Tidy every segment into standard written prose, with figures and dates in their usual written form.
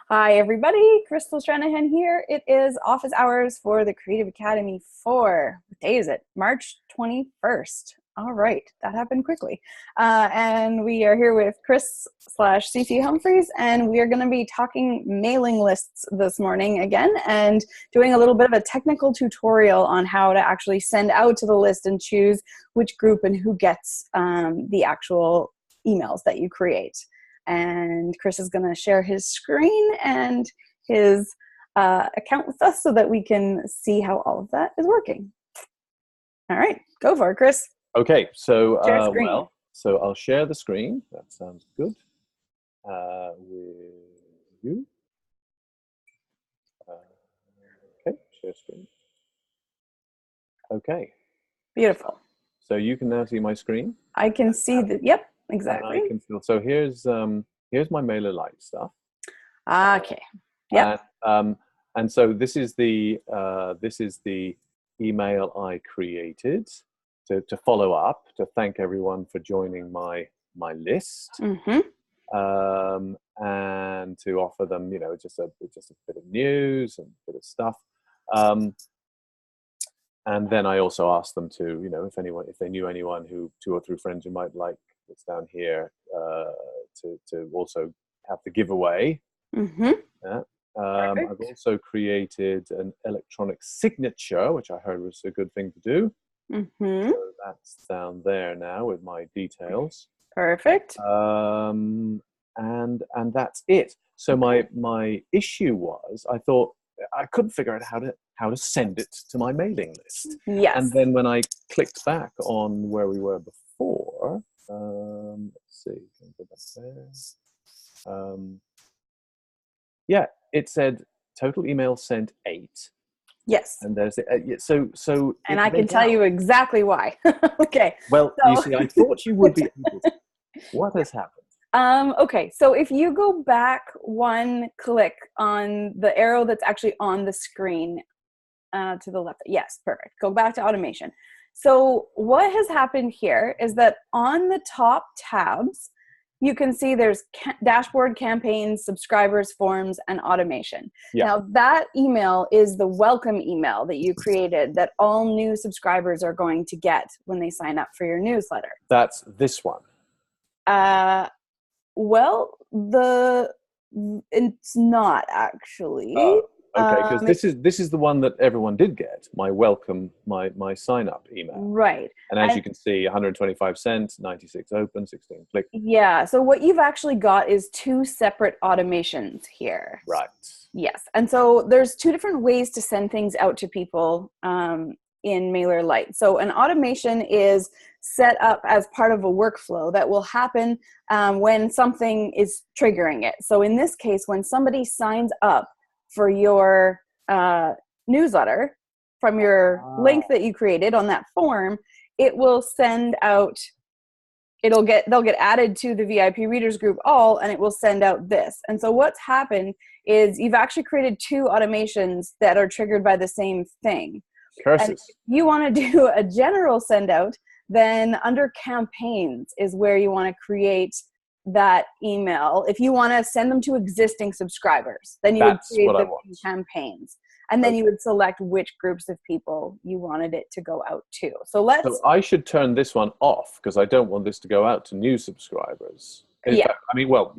Hi, everybody. Crystal Stranahan here. It is office hours for the Creative Academy for, what day is it? March 21st. All right, that happened quickly. And we are here with Chris/CC Humphreys, and we are going to be talking mailing lists this morning again and doing a little bit of a technical tutorial on how to actually send out to the list and choose which group and who gets the actual emails that you create. And Chris is going to share his screen and his account with us so that we can see how all of that is working. All right, go for it, Chris. Okay, so Share screen. so I'll share the screen. That sounds good. With you. Okay, share screen. Okay. Beautiful. So you can now see my screen. I can see the. Yep, exactly. And I can feel. So here's my MailerLite stuff. Okay. Yep. And so this is the email I created to follow up, to thank everyone for joining my list, and to offer them, just a bit of news and a bit of stuff. And then I also asked them to, if they knew anyone who 2 or 3 friends who might like what's down here, to also have the giveaway. Yeah. I've also created an electronic signature, which I heard was a good thing to do. So that's down there now with my details. Perfect. And that's it. So my issue was, I thought I couldn't figure out how to send it to my mailing list. Yes. And then when I clicked back on where we were before, let's see, can I go back there? Yeah, it said total email sent 8. Yes. And there's so. And I can tell you exactly why. Okay. Well, you see, I thought you would be able to. What has happened? Okay, so if you go back 1 click on the arrow that's actually on the screen to the left. Yes, perfect. Go back to automation. So what has happened here is that on the top tabs, you can see there's dashboard, campaigns, subscribers, forms, and automation. Yeah. Now that email is the welcome email that you created that all new subscribers are going to get when they sign up for your newsletter. That's this one. Well, it's not actually. Okay, because this is the one that everyone did get, my welcome, my sign up email. Right. And as you can see, 125 cents, 96 open, 16 click. Yeah. So what you've actually got is 2 separate automations here. Right. Yes. And so there's 2 different ways to send things out to people in MailerLite. So an automation is set up as part of a workflow that will happen when something is triggering it. So in this case, when somebody signs up for your newsletter from your link that you created on that form, it will send out, they'll get added to the VIP readers group all, and it will send out this. And so what's happened is you've actually created 2 automations that are triggered by the same thing. Curses. And if you want to do a general send out, then under campaigns is where you want to create that email. If you want to send them to existing subscribers, then you would create them in campaigns. And then you would select which groups of people you wanted it to go out to. So I should turn this one off because I don't want this to go out to new subscribers. In fact, I mean, well,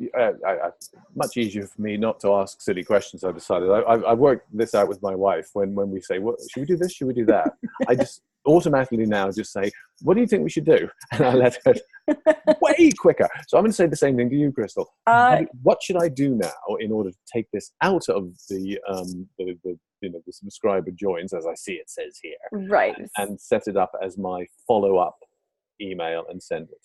much easier for me not to ask silly questions. I've decided. I worked this out with my wife when we say, "What should we do? This? Should we do that?" I just automatically now just say, "What do you think we should do?" And I let her way quicker. So I'm going to say the same thing to you, Crystal. What should I do now in order to take this out of the subscriber joins, as I see it says here, right, and set it up as my follow-up email and send it?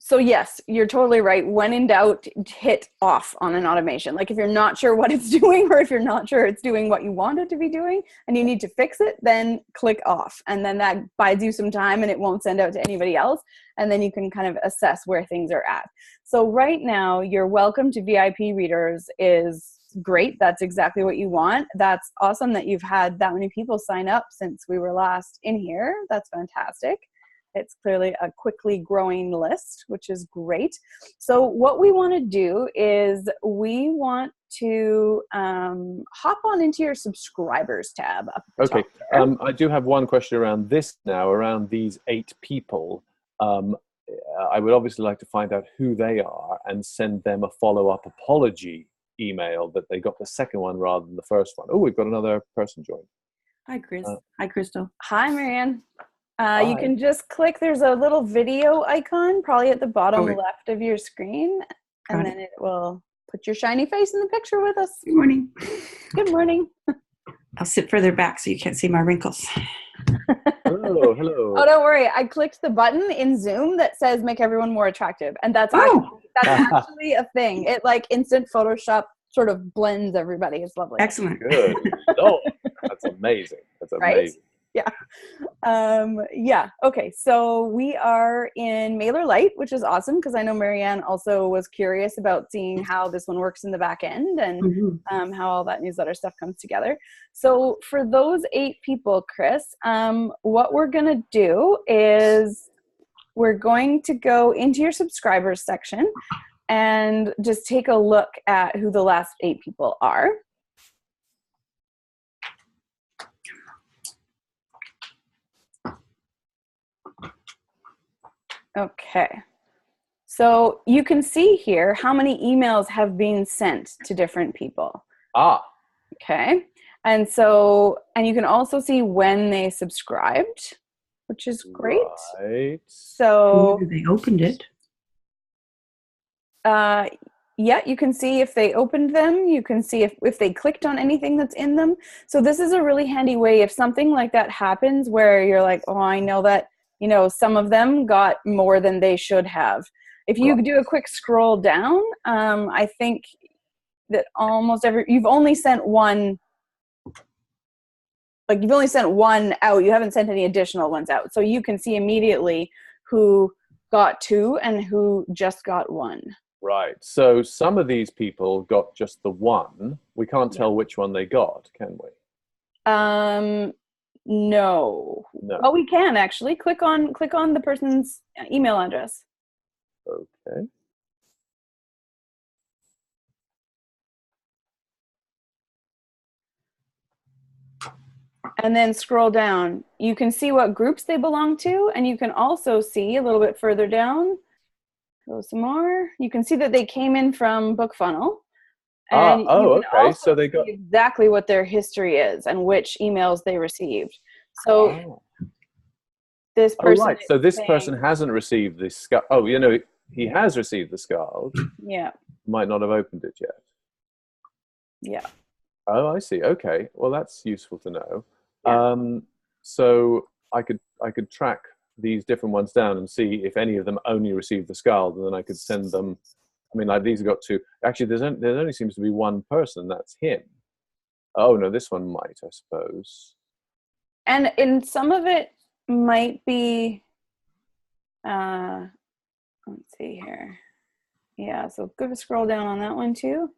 So yes, you're totally right. When in doubt, hit off on an automation. Like if you're not sure what it's doing, or if you're not sure it's doing what you want it to be doing and you need to fix it, then click off. And then that buys you some time and it won't send out to anybody else. And then you can kind of assess where things are at. So right now, your welcome to VIP readers is great. That's exactly what you want. That's awesome that you've had that many people sign up since we were last in here. That's fantastic. It's clearly a quickly growing list, which is great. So what we want to do is we want to hop on into your subscribers tab up at the Okay. top there. I do have one question around this now, around these 8 people. I would obviously like to find out who they are and send them a follow-up apology email that they got the second one rather than the first one. Oh, we've got another person joined. Hi, Chris. Hi, Crystal. Hi, Marianne. You can just click, there's a little video icon probably at the bottom left of your screen, and then it will put your shiny face in the picture with us. Good morning. Good morning. I'll sit further back so you can't see my wrinkles. Hello, hello. Oh, don't worry. I clicked the button in Zoom that says make everyone more attractive. And that's actually a thing. It like instant Photoshop sort of blends everybody. It's lovely. Excellent. Good. Oh, that's amazing. That's amazing. Right? Yeah. Okay. So we are in MailerLite, which is awesome because I know Marianne also was curious about seeing how this one works in the back end and how all that newsletter stuff comes together. So for those 8 people, Chris, what we're going to do is we're going to go into your subscribers section and just take a look at who the last 8 people are. Okay, so you can see here how many emails have been sent to different people. Okay, and you can also see when they subscribed, which is great. Right. So they opened it. Yeah, you can see if they opened them. You can see if they clicked on anything that's in them. So this is a really handy way if something like that happens where you're like, oh, I know that, some of them got more than they should have. If you do a quick scroll down, I think that almost you've only sent one, you've only sent one out. You haven't sent any additional ones out. So you can see immediately who got 2 and who just got 1. Right. So some of these people got just the 1. We can't tell which one they got, can we? No. Well, we can actually click on the person's email address. Okay. And then scroll down. You can see what groups they belong to, and you can also see a little bit further down. Go some more. You can see that they came in from BookFunnel. And okay. So they got exactly what their history is and which emails they received. So this person. right. So this person hasn't received this. Oh, he has received the Scald. Yeah. Might not have opened it yet. Yeah. Oh, I see. Okay. Well, that's useful to know. Yeah. So I could track these different ones down and see if any of them only received the Scald, and then I could send them. I mean, these have got 2. Actually, there only seems to be one person. That's him. Oh no, this one might, I suppose. And in some of it might be. Let's see here. Yeah. So go scroll down on that one too.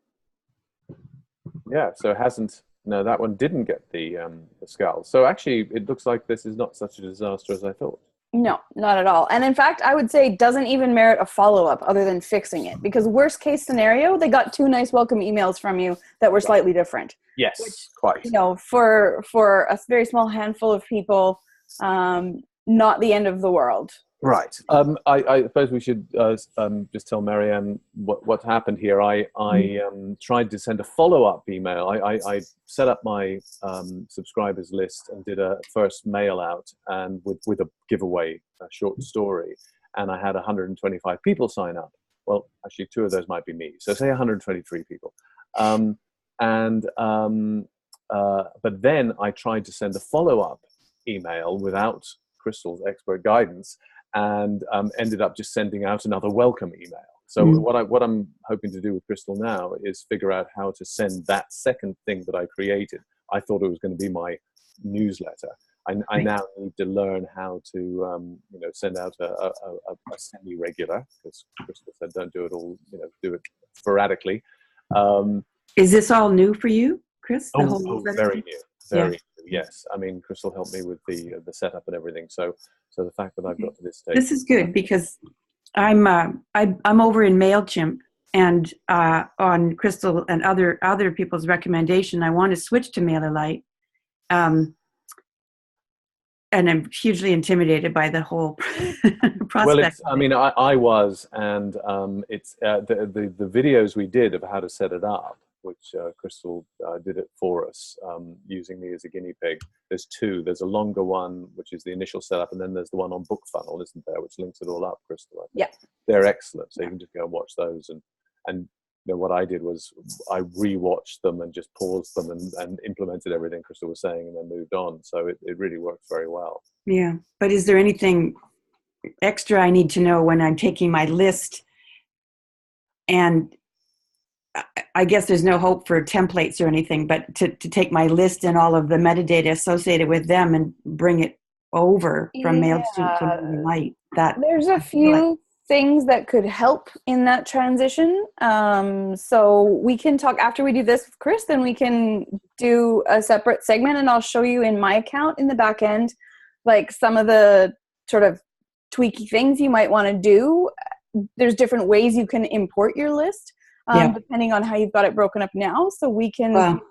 Yeah. So it hasn't. No, that one didn't get the Scald. So actually, it looks like this is not such a disaster as I thought. No, not at all. And in fact, I would say doesn't even merit a follow-up other than fixing it. Because worst case scenario, they got 2 nice welcome emails from you that were slightly different. Yes, which, quite. For a very small handful of people, not the end of the world. Right. I suppose we should just tell Marianne what happened here. I tried to send a follow-up email. I set up my subscribers list and did a first mail out and with a giveaway, a short story, and I had 125 people sign up. Well, actually, 2 of those might be me. So say 123 people. But then I tried to send a follow-up email without Crystal's expert guidance, and ended up just sending out another welcome email. So what I'm hoping to do with Crystal now is figure out how to send that second thing that I created. I thought it was going to be my newsletter. I now need to learn how to send out a semi-regular, because Crystal said don't do it all, do it sporadically. Is this all new for you, Chris? Very new. Very new. Yes. I mean, Crystal helped me with the setup and everything. So the fact that I've got to this stage. This is good because I'm over in MailChimp, and on Crystal and other people's recommendation, I want to switch to MailerLite. And I'm hugely intimidated by the whole prospect. Well, it's, I mean, I was, and it's the videos we did of how to set it up, which Crystal did it for us, using me as a guinea pig. There's two. There's a longer one, which is the initial setup, and then there's the one on BookFunnel, isn't there, which links it all up, Crystal? Yeah. They're excellent, so you can just go and watch those. And you know, what I did was I rewatched them and just paused them and implemented everything Crystal was saying and then moved on. So it really works very well. Yeah. But is there anything extra I need to know when I'm taking my list? And I guess there's no hope for templates or anything, but to take my list and all of the metadata associated with them and bring it over from MailStream to MailerLite. There's a few things that could help in that transition. So we can talk after we do this with Chris, then we can do a separate segment, and I'll show you in my account in the back end, like some of the sort of tweaky things you might want to do. There's different ways you can import your list, depending on how you've got it broken up now. So we can. Well,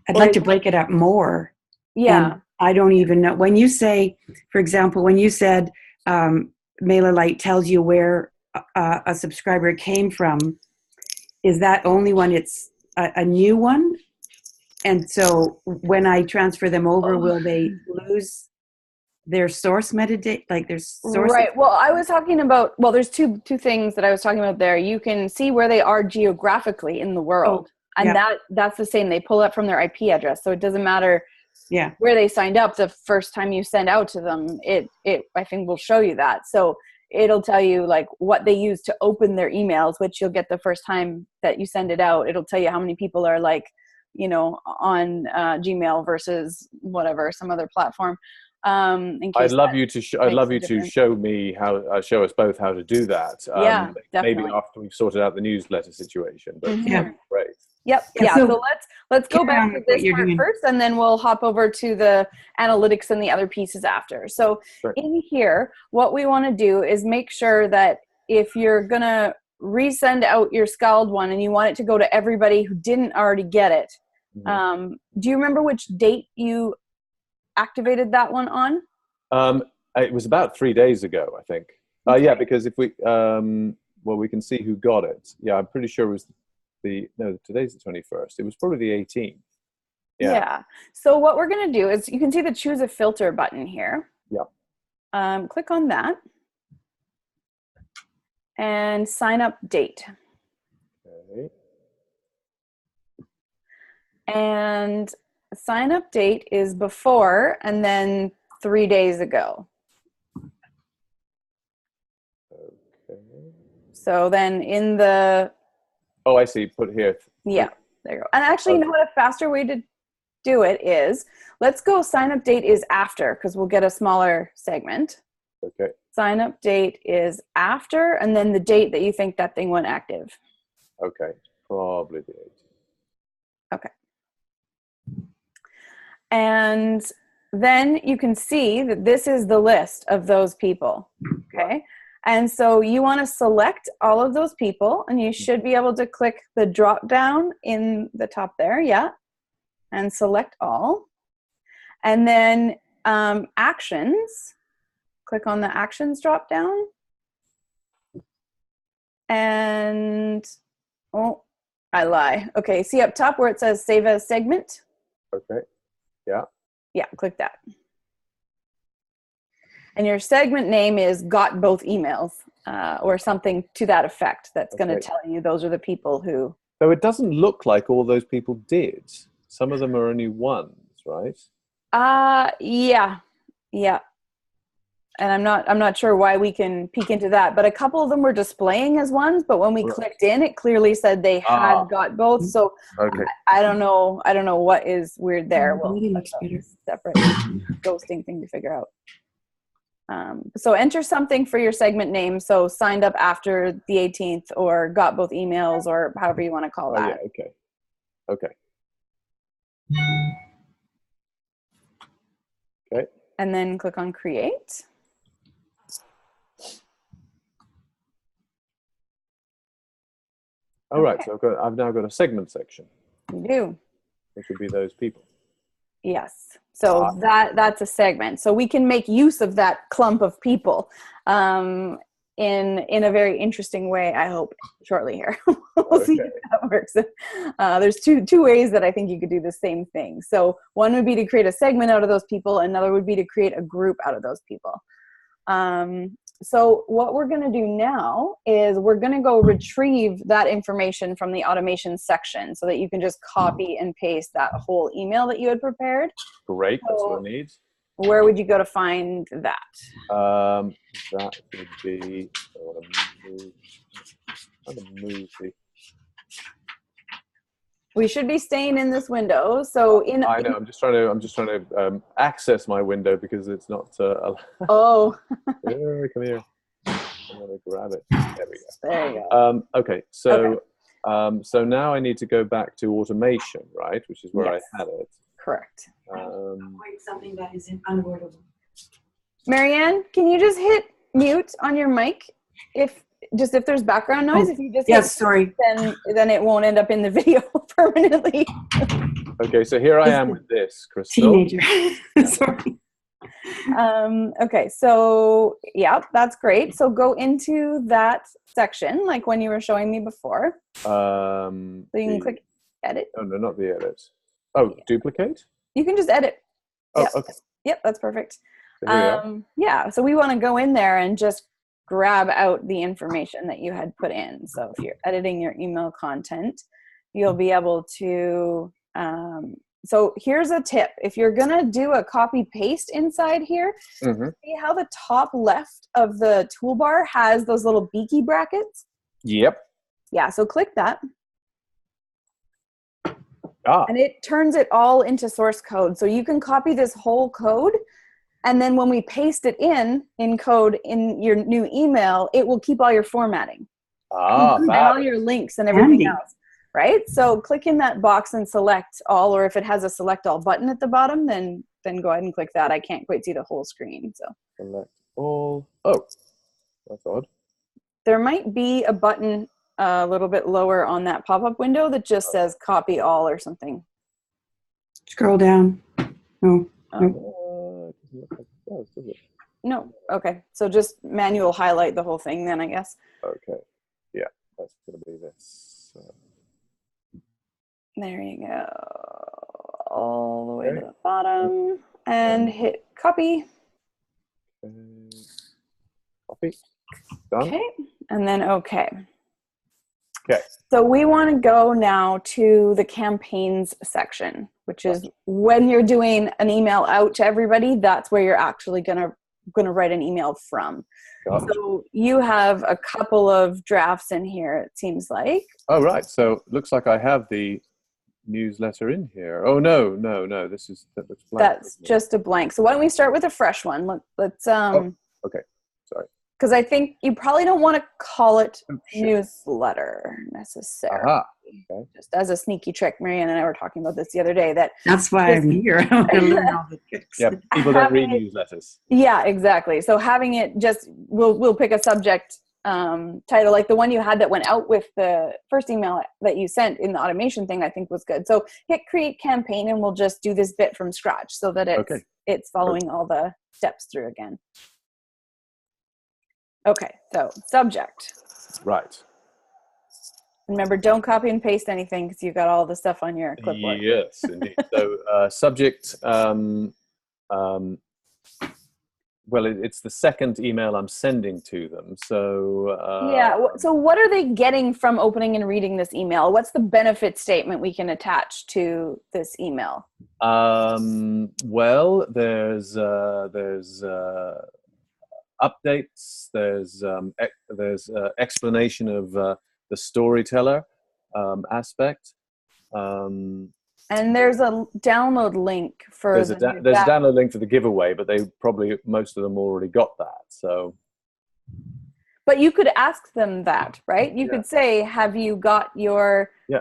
I'd like to break it up more. Yeah. And I don't even know. When you say, for example, when you said MailerLite tells you where a subscriber came from, is that only when it's a new one? And so when I transfer them over, will they lose their source metadata, like their source? Right. Well, I was talking about, well, there's two things that I was talking about there. You can see where they are geographically in the world. And that's the same. They pull up from their IP address. So it doesn't matter where they signed up the first time you send out to them. It I think will show you that. So it'll tell you like what they use to open their emails, which you'll get the first time that you send it out. It'll tell you how many people are like, you know, on Gmail versus whatever, some other platform. I'd love you to show me how show us both how to do that. Definitely. Maybe after we've sorted out the newsletter situation. But great. Yep. Yeah. So let's go back to this part first, and then we'll hop over to the analytics and the other pieces after. So in here, what we want to do is make sure that if you're gonna resend out your Scald one and you want it to go to everybody who didn't already get it, do you remember which date you activated that one on? It was about 3 days ago, I think. Yeah, because if we we can see who got it. Yeah, I'm pretty sure it was today's the 21st. It was probably the 18th. Yeah. So what we're going to do is you can see the choose a filter button here. Yeah. Click on that and sign up date. Okay. And sign up date is before and then 3 days ago. Okay. So then in the... Oh, I see. Put here. Yeah, there you go. And actually, you know what? A faster way to do it is, let's go sign up date is after, because we'll get a smaller segment. Okay. Sign up date is after, and then the date that you think that thing went active. Okay. Probably the 18th. Okay. And then you can see that this is the list of those people. Okay. And so you want to select all of those people, and you should be able to click the drop down in the top there. Yeah. And select all. And then actions, click on the actions drop down. And, oh, I lie. Okay. See up top where it says save as segment? Okay. Yeah. Yeah. Click that. And your segment name is got both emails or something to that effect. That's going to tell you those are the people who. So it doesn't look like all those people did. Some of them are only ones, right? Yeah. And I'm not sure why we can peek into that, but a couple of them were displaying as ones, but when we clicked in, it clearly said they had got both. So I don't know what is weird there. Well, that's a separate ghosting thing to figure out. So enter something for your segment name. So signed up after the 18th or got both emails or however you want to call that. Yeah, okay. Okay. And then click on create. Oh, right. So I've now got a segment section, You do. which would be those people. Yes. So that's a segment. So we can make use of that clump of people in a very interesting way, I hope, shortly here. We'll see if that works. There's two ways that I think you could do the same thing. So one would be to create a segment out of those people. Another would be to create a group out of those people. So what we're going to do now is we're going to go retrieve that information from the automation section so that you can just copy and paste that whole email that you had prepared. Great. That's what I need. Where would you go to find that? That would be. I want to move the. We should be staying in this window. So I know. I'm just trying to access my window because it's not. Oh. Yeah, come here. I'm gonna grab it. There we go. There you go. Okay. So, so now I need to go back to automation, right? Which is where I had it. Correct. Something that is unavoidable. Marianne, can you just hit mute on your mic if there's background noise? If you just sorry. Then it won't end up in the video permanently. Okay, so here I am with this, Crystal. Teenager. Sorry. Okay, so yeah, that's great. So go into that section, like when you were showing me before. So you can click edit. Oh no, not the edit. Oh, duplicate? You can just edit. Oh, yep. okay. Yep, that's perfect. So yeah, so we want to go in there and just grab out the information that you had put in. So if you're editing your email content, you'll be able to, so here's a tip. If you're going to do a copy paste inside here, see how the top left of the toolbar has those little beaky brackets? Yep. Yeah, so click that. And it turns it all into source code. So you can copy this whole code, and then when we paste it in code in your new email, it will keep all your formatting. And all your links and everything else. Right? So click in that box and select all, or if it has a select all button at the bottom, then go ahead and click that. I can't quite see the whole screen. So select all. Oh, that's odd. There might be a button a little bit lower on that pop-up window that just says copy all or something. Scroll down. No. No. Okay. So just manual highlight the whole thing then, I guess. Okay. Yeah, that's going to be this. There you go. All the way to the bottom. And hit copy. Copy. Done. Okay. And then okay. Okay. So we want to go now to the campaigns section, which is when you're doing an email out to everybody, that's where you're actually going to write an email from. Gotcha. So you have a couple of drafts in here, it seems like. Oh, right. So it looks like I have the newsletter in here. Oh, no. That looks blank. That's just a blank. So why don't we start with a fresh one? Let's okay. Sorry. Because I think you probably don't want to call it newsletter necessarily. Okay. Just as a sneaky trick, Marianne and I were talking about this the other day. That's why I'm here. I want to learn all the tricks. Yeah, people don't read newsletters. Yeah, exactly. So having it just, we'll pick a subject title, like the one you had that went out with the first email that you sent in the automation thing, I think was good. So hit create campaign and we'll just do this bit from scratch so that it's following all the steps through again. Okay, so subject. Right. Remember, don't copy and paste anything because you've got all the stuff on your clipboard. Yes, indeed. So subject, well, it's the second email I'm sending to them. So yeah. So what are they getting from opening and reading this email? What's the benefit statement we can attach to this email? Well, there's updates. There's explanation of the storyteller aspect. And there's a download link for there's a download link for the giveaway, but most of them already got that. So, But you could ask them that, right? You could say, have you got your, or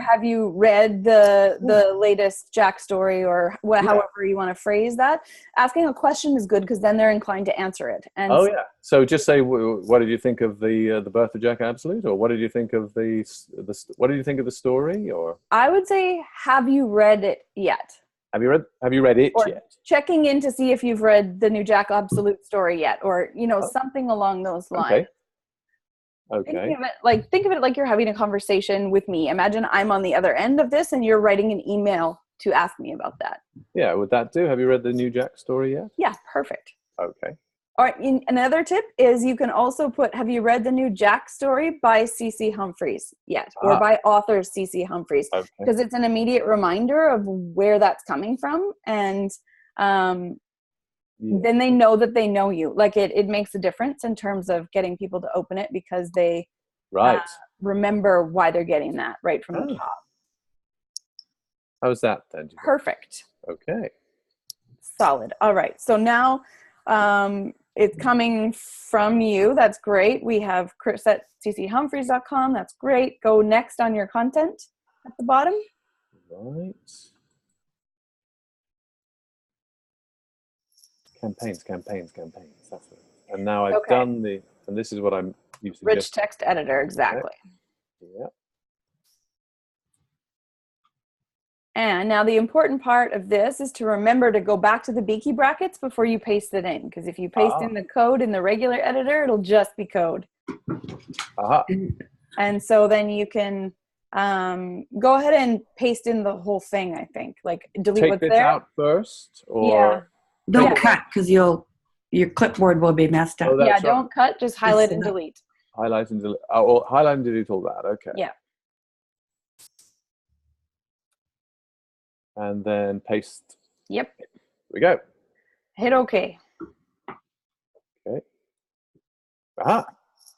have you read the latest Jack story, or however you want to phrase that. Asking a question is good because then they're inclined to answer it. And so just say, what did you think of the birth of Jack Absolute, or what did you think of what did you think of the story? Or I would say, have you read it yet? Have you read it yet? Checking in to see if you've read the new Jack Absolute story yet, or something along those lines. Okay. Think of it like you're having a conversation with me. Imagine I'm on the other end of this, and you're writing an email to ask me about that. Yeah, would that do? Have you read the new Jack story yet? Yeah, perfect. Okay. All right. Another tip is you can also put, have you read the new Jack story by C.C. Humphreys yet? Or by author C.C. Humphreys. Because it's an immediate reminder of where that's coming from. And then they know that they know you. Like it makes a difference in terms of getting people to open it, because they remember why they're getting that right from the top. How's that then? Perfect. Okay. Solid. All right. So now it's coming from you. That's great. We have Chris at cchumphreys.com. That's great. Go next on your content at the bottom. Right. Campaigns. That's it. And now I've done and this is what I'm using. Rich text editor, exactly. Yeah. And now the important part of this is to remember to go back to the Beaky brackets before you paste it in. Because if you paste in the code in the regular editor, it'll just be code. And so then you can go ahead and paste in the whole thing, I think. Like delete what's there. Take this out first? Or Don't cut, because your clipboard will be messed up. Don't cut. Just highlight and delete. Highlight and delete. Oh, highlight and delete all that. Okay. Yeah. And then paste. Yep. Here we go. Hit OK. Okay.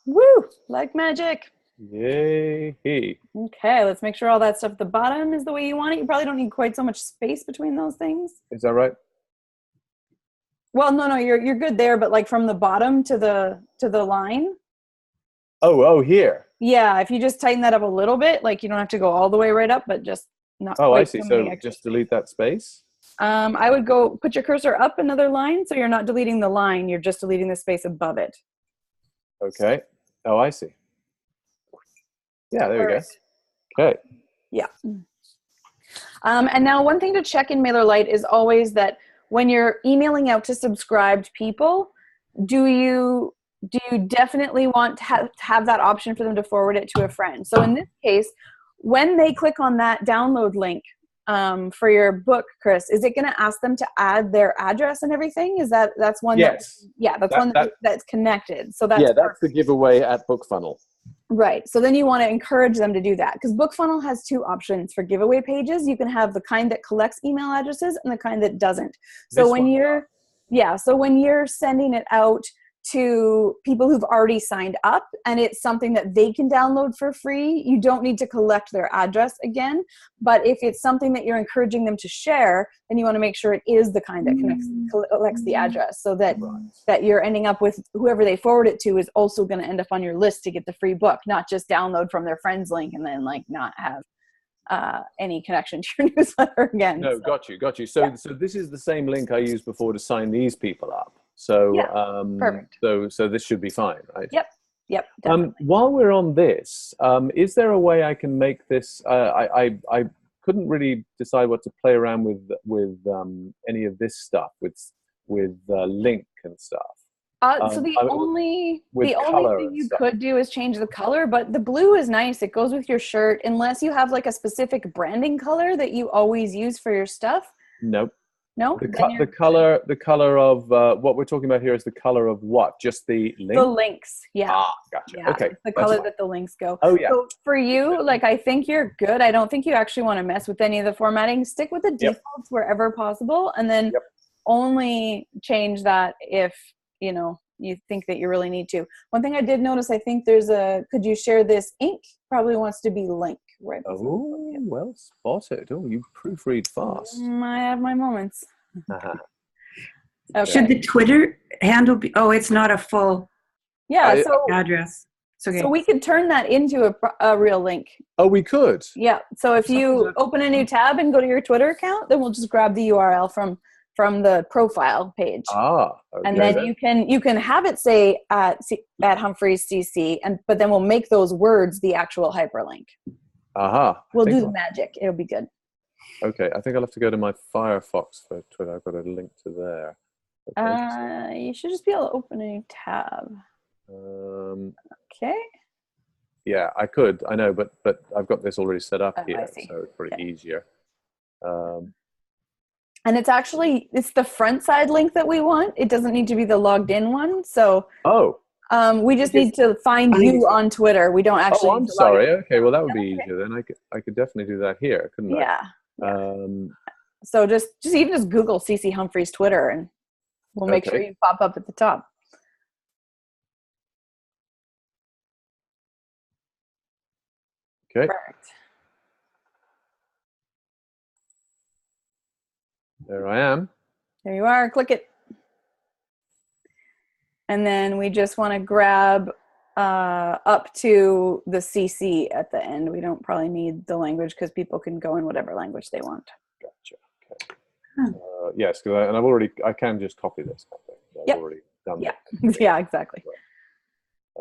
Woo! Like magic. Yay. Okay, let's make sure all that stuff at the bottom is the way you want it. You probably don't need quite so much space between those things. Is that right? Well, no, you're good there, but like from the bottom to the line. Oh, here. Yeah, if you just tighten that up a little bit, like you don't have to go all the way right up, but just not. Oh, I see. So just delete that space. I would go put your cursor up another line, so you're not deleting the line, you're just deleting the space above it. Okay. Oh, I see. Yeah, there we go. Okay. Yeah. And now one thing to check in MailerLite is always that when you're emailing out to subscribed people, do you definitely want to have that option for them to forward it to a friend? So in this case, when they click on that download link for your book, Chris, is it going to ask them to add their address and everything? That's one? Yes. That's one that's connected. So that's that's the giveaway at BookFunnel. Right. So then you want to encourage them to do that, because BookFunnel has two options for giveaway pages. You can have the kind that collects email addresses and the kind that doesn't. So when you're sending it out to people who've already signed up and it's something that they can download for free, you don't need to collect their address again. But if it's something that you're encouraging them to share, then you want to make sure it is the kind that collects the address, so that that you're ending up with whoever they forward it to is also going to end up on your list to get the free book, not just download from their friend's link and then like not have any connection to your newsletter again. No, got you. So this is the same link I used before to sign these people up. So perfect. So this should be fine, right? Yep. While we're on this, is there a way I can make this? I couldn't really decide what to play around with any of this stuff with link and stuff. So the only thing you could do is change the color, but the blue is nice. It goes with your shirt, unless you have like a specific branding color that you always use for your stuff. Nope. No? The color of what we're talking about here is the color of what? Just the link? The links, yeah. Gotcha. Yeah, okay. It's the color that the links go. Oh, yeah. So for you, like, I think you're good. I don't think you actually want to mess with any of the formatting. Stick with the defaults wherever possible, and then only change that if, you think that you really need to. One thing I did notice, I think there's could you share this ink? Probably wants to be link. Right. Oh, well spotted. Oh, you proofread fast. I have my moments. Okay. Should the Twitter handle be? Oh, it's not a full Yeah, address. It's okay. so we could turn that into a real link. Oh, we could. Yeah. So if you open a new tab and go to your Twitter account, then we'll just grab the URL from the profile page. Ah, okay. And then you can have it say at Humphreys CC, but then we'll make those words the actual hyperlink. Aha. We'll do the magic. It'll be good. Okay, I think I'll have to go to my Firefox for Twitter. I've got a link to there. Okay. You should just be able to open a new tab. Okay. Yeah, I could. I know, but I've got this already set up here, so it's pretty easier. And it's the front side link that we want. It doesn't need to be the logged in one. So we just need to find you on Twitter. We don't actually. Oh, I'm sorry. Okay, well that would be easier then. I could definitely do that here, couldn't I? Yeah. So just Google CC Humphreys Twitter, and we'll make sure you pop up at the top. Okay. Perfect. There I am. There you are. Click it. And then we just want to grab up to the CC at the end. We don't probably need the language because people can go in whatever language they want. Gotcha. Okay. Yes, because I can just copy this. I've already done that. Yeah, exactly.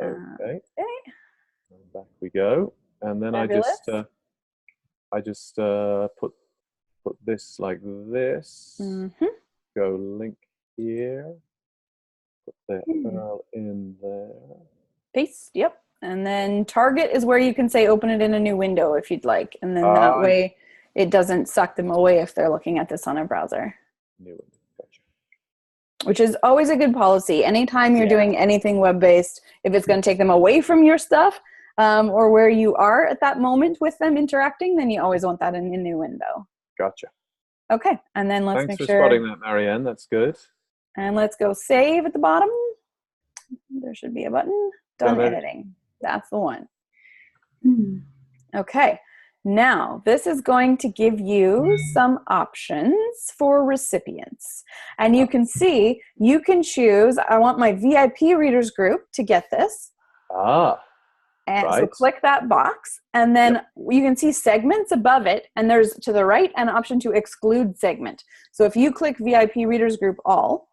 Okay. And back we go. And then Fabulous. I just put this like this. Mm-hmm. Go link here. Put the URL in there. Paste. Yep. And then target is where you can say open it in a new window if you'd like, and then that way it doesn't suck them away if they're looking at this on a browser. New window. Gotcha. Which is always a good policy. Anytime you're doing anything web-based, if it's going to take them away from your stuff or where you are at that moment with them interacting, then you always want that in a new window. Gotcha. Okay, and then let's make sure. Thanks for spotting that, Marianne. That's good. And let's go save at the bottom. There should be a button. Done editing. That's the one. Okay. Now, this is going to give you some options for recipients. And you can see, you can choose, I want my VIP readers group to get this. And so click that box, and then you can see segments above it, and there's to the right an option to exclude segment. So if you click VIP readers group all,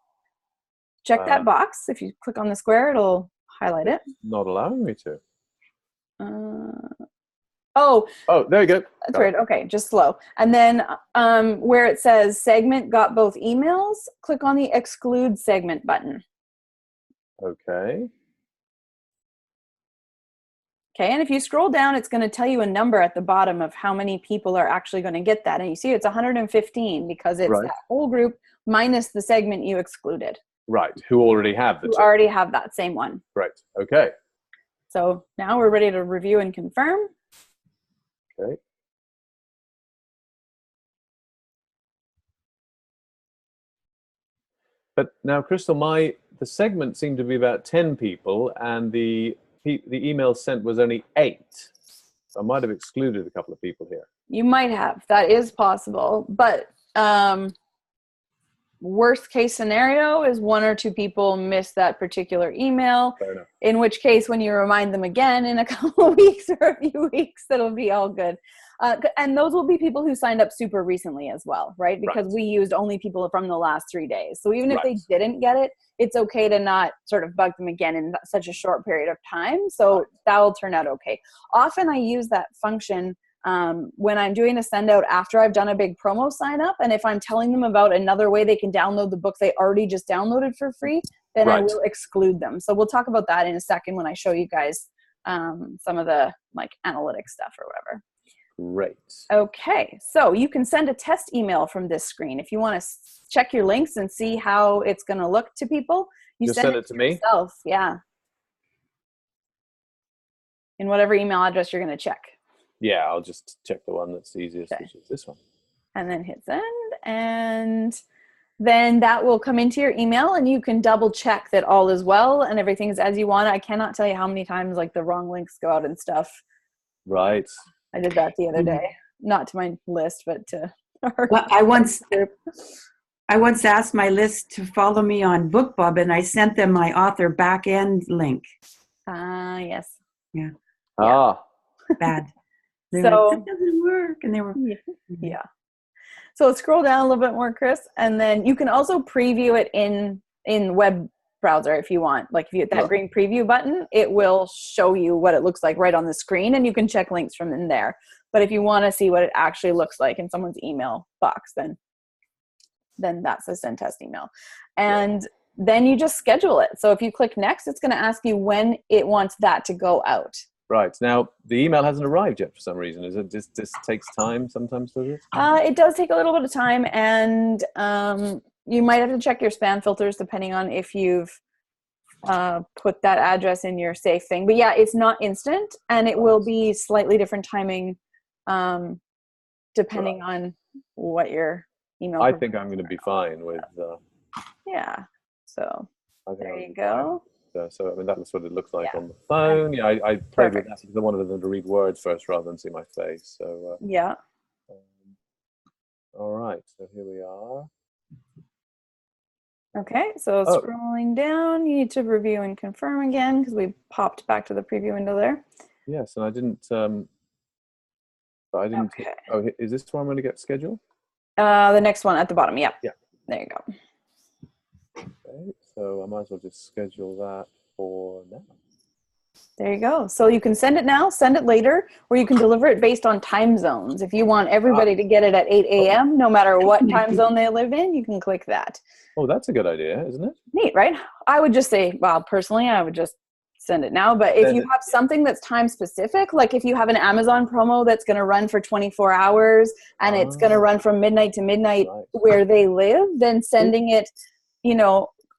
check that box. If you click on the square, it'll highlight it. Not allowing me to. Oh, there you go. That's weird. Okay, just slow. And then where it says segment got both emails, click on the exclude segment button. Okay. Okay, and if you scroll down, it's going to tell you a number at the bottom of how many people are actually going to get that. And you see it's 115 because it's that whole group minus the segment you excluded. Right, who already have the already have that same one. Right, okay. So now we're ready to review and confirm. Okay. But now, Crystal, the segment seemed to be about 10 people, and the email sent was only 8. So I might have excluded a couple of people here. You might have. That is possible. But worst case scenario is 1 or 2 people miss that particular email. Fair enough. In which case, when you remind them again in a couple of weeks or a few weeks, it'll be all good. And those will be people who signed up super recently as well, right? Because we used only people from the last 3 days. So even if they didn't get it, it's okay to not sort of bug them again in such a short period of time. So that will turn out okay. Often I use that function when I'm doing a send out after I've done a big promo sign up. And if I'm telling them about another way they can download the book they already just downloaded for free, then I will exclude them. So we'll talk about that in a second when I show you guys some of the like analytics stuff or whatever. Great. Okay, so you can send a test email from this screen. If you want to check your links and see how it's going to look to people, you send it to me yourself. Yeah. In whatever email address you're going to check. Yeah, I'll just check the one that's easiest, which is this one. And then hit send, and then that will come into your email, and you can double check that all is well and everything is as you want. I cannot tell you how many times like the wrong links go out and stuff. Right. I did that the other day. Not to my list, but to well, I once I once asked my list to follow me on BookBub, and I sent them my author back end link. Yes. Yeah. Ah. Bad. They're So like, that doesn't work. And they were. yeah. So scroll down a little bit more, Chris, and then you can also preview it in web browser if you want. Like if you hit that green preview button, it will show you what it looks like right on the screen, and you can check links from in there. But if you want to see what it actually looks like in someone's email box, then that's a send test email. And then you just schedule it. So if you click next, it's going to ask you when it wants that to go out. Right. Now, the email hasn't arrived yet for some reason. Is it just takes time sometimes, does it? It does take a little bit of time, and you might have to check your spam filters depending on if you've put that address in your safe thing. But yeah, it's not instant, and it will be slightly different timing depending on what your email. I think I'm going to be fine with. Yeah. So there you go. go. So I mean, that's what it looks like on the phone. Yeah, I played with that because I wanted them to read words first rather than see my face. So yeah. All right. So here we are. Okay. So scrolling down, you need to review and confirm again because we popped back to the preview window there. Yes, and I didn't. But I didn't. Okay. Oh, is this where I'm going to get scheduled? The next one at the bottom. Yeah. Yeah. There you go. Okay, so I might as well just schedule that for now. There you go. So you can send it now, send it later, or you can deliver it based on time zones. If you want everybody to get it at 8 a.m., no matter what time zone they live in, you can click that. Oh, that's a good idea, isn't it? Neat, right? I would just say, well, personally, I would just send it now. But if you have something that's time specific, like if you have an Amazon promo that's going to run for 24 hours and it's going to run from midnight to midnight where they live, then sending it,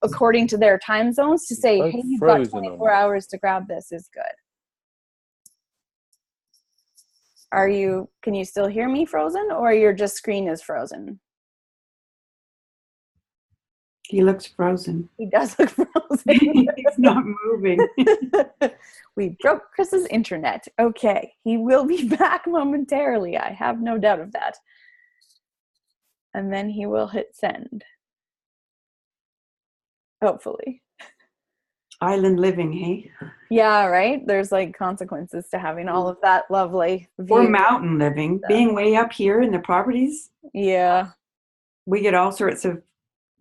according to their time zones to say, hey, you've got 24 hours to grab this is good. Can you still hear me, Frozen, or your just screen is frozen? He looks frozen. He does look frozen. He's not moving. We broke Chris's internet. Okay. He will be back momentarily. I have no doubt of that. And then he will hit send. Hopefully. Island living, hey? Yeah, right? There's like consequences to having all of that lovely view. Or mountain living. Being way up here in the properties. Yeah. We get all sorts of